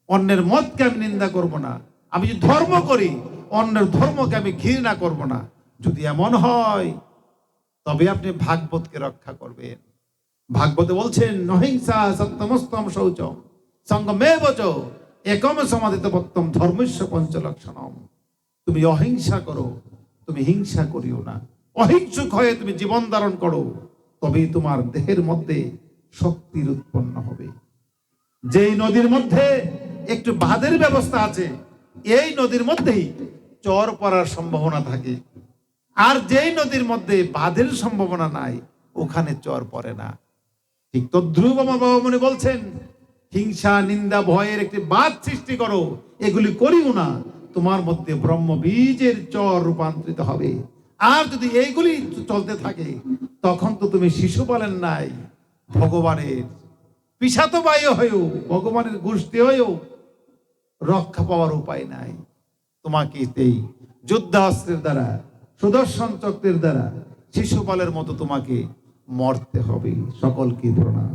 অন্যের মতকে আমি নিন্দা করব না। আমি যদি ধর্ম করি, অন্যের ধর্মকে আমি ঘৃণা করব না। যদি এমন হয় তবে আপনি ভাগবতকে রক্ষা করবেন। ভাগবতে বলছেন অহিংসা সত্যমস্তম শৌচম সঙ্গমেব চ একম সমাধিতবত্তম ধর্মস্য পঞ্চলক্ষণম। তুমি অহিংসা করো, তুমি হিংসা করিও না। অহিংসুক হয়ে তুমি জীবন ধারণ করো, তবেই তোমার দেহের মধ্যে শক্তির উৎপন্ন হবে। যেই নদীর মধ্যে একটু বাঁধের ব্যবস্থা আছে, এই নদীর মধ্যেই চর পড়ার সম্ভাবনা থাকে। আর যেই নদীর মধ্যে বাঁধের সম্ভাবনা নাই, ওখানে চর পড়ে না। ঠিক তো ধ্রুব আমার বাবা মনে বলছেন, হিংসা নিন্দা ভয়ের একটি বাঁধ সৃষ্টি করো, এগুলি করিও না, তোমার মধ্যে ব্রহ্ম বীজের চর রূপান্তরিত হবে। আর যদি এইগুলি চলতে থাকে, তখন তো তুমি শিশু বলেন নাই, ভগবানের পিশাচ বায়ু হয়েও, ভগবানের গোষ্ঠী হয়েও রক্ষা পাওয়ার উপায় নাই। তোমাকে এই যুদ্ধাস্ত্রের দ্বারা, সুদর্শন চক্রের দ্বারা শিশুপালের মতো তোমাকে মরতে হবে। সকলকে প্রণাম।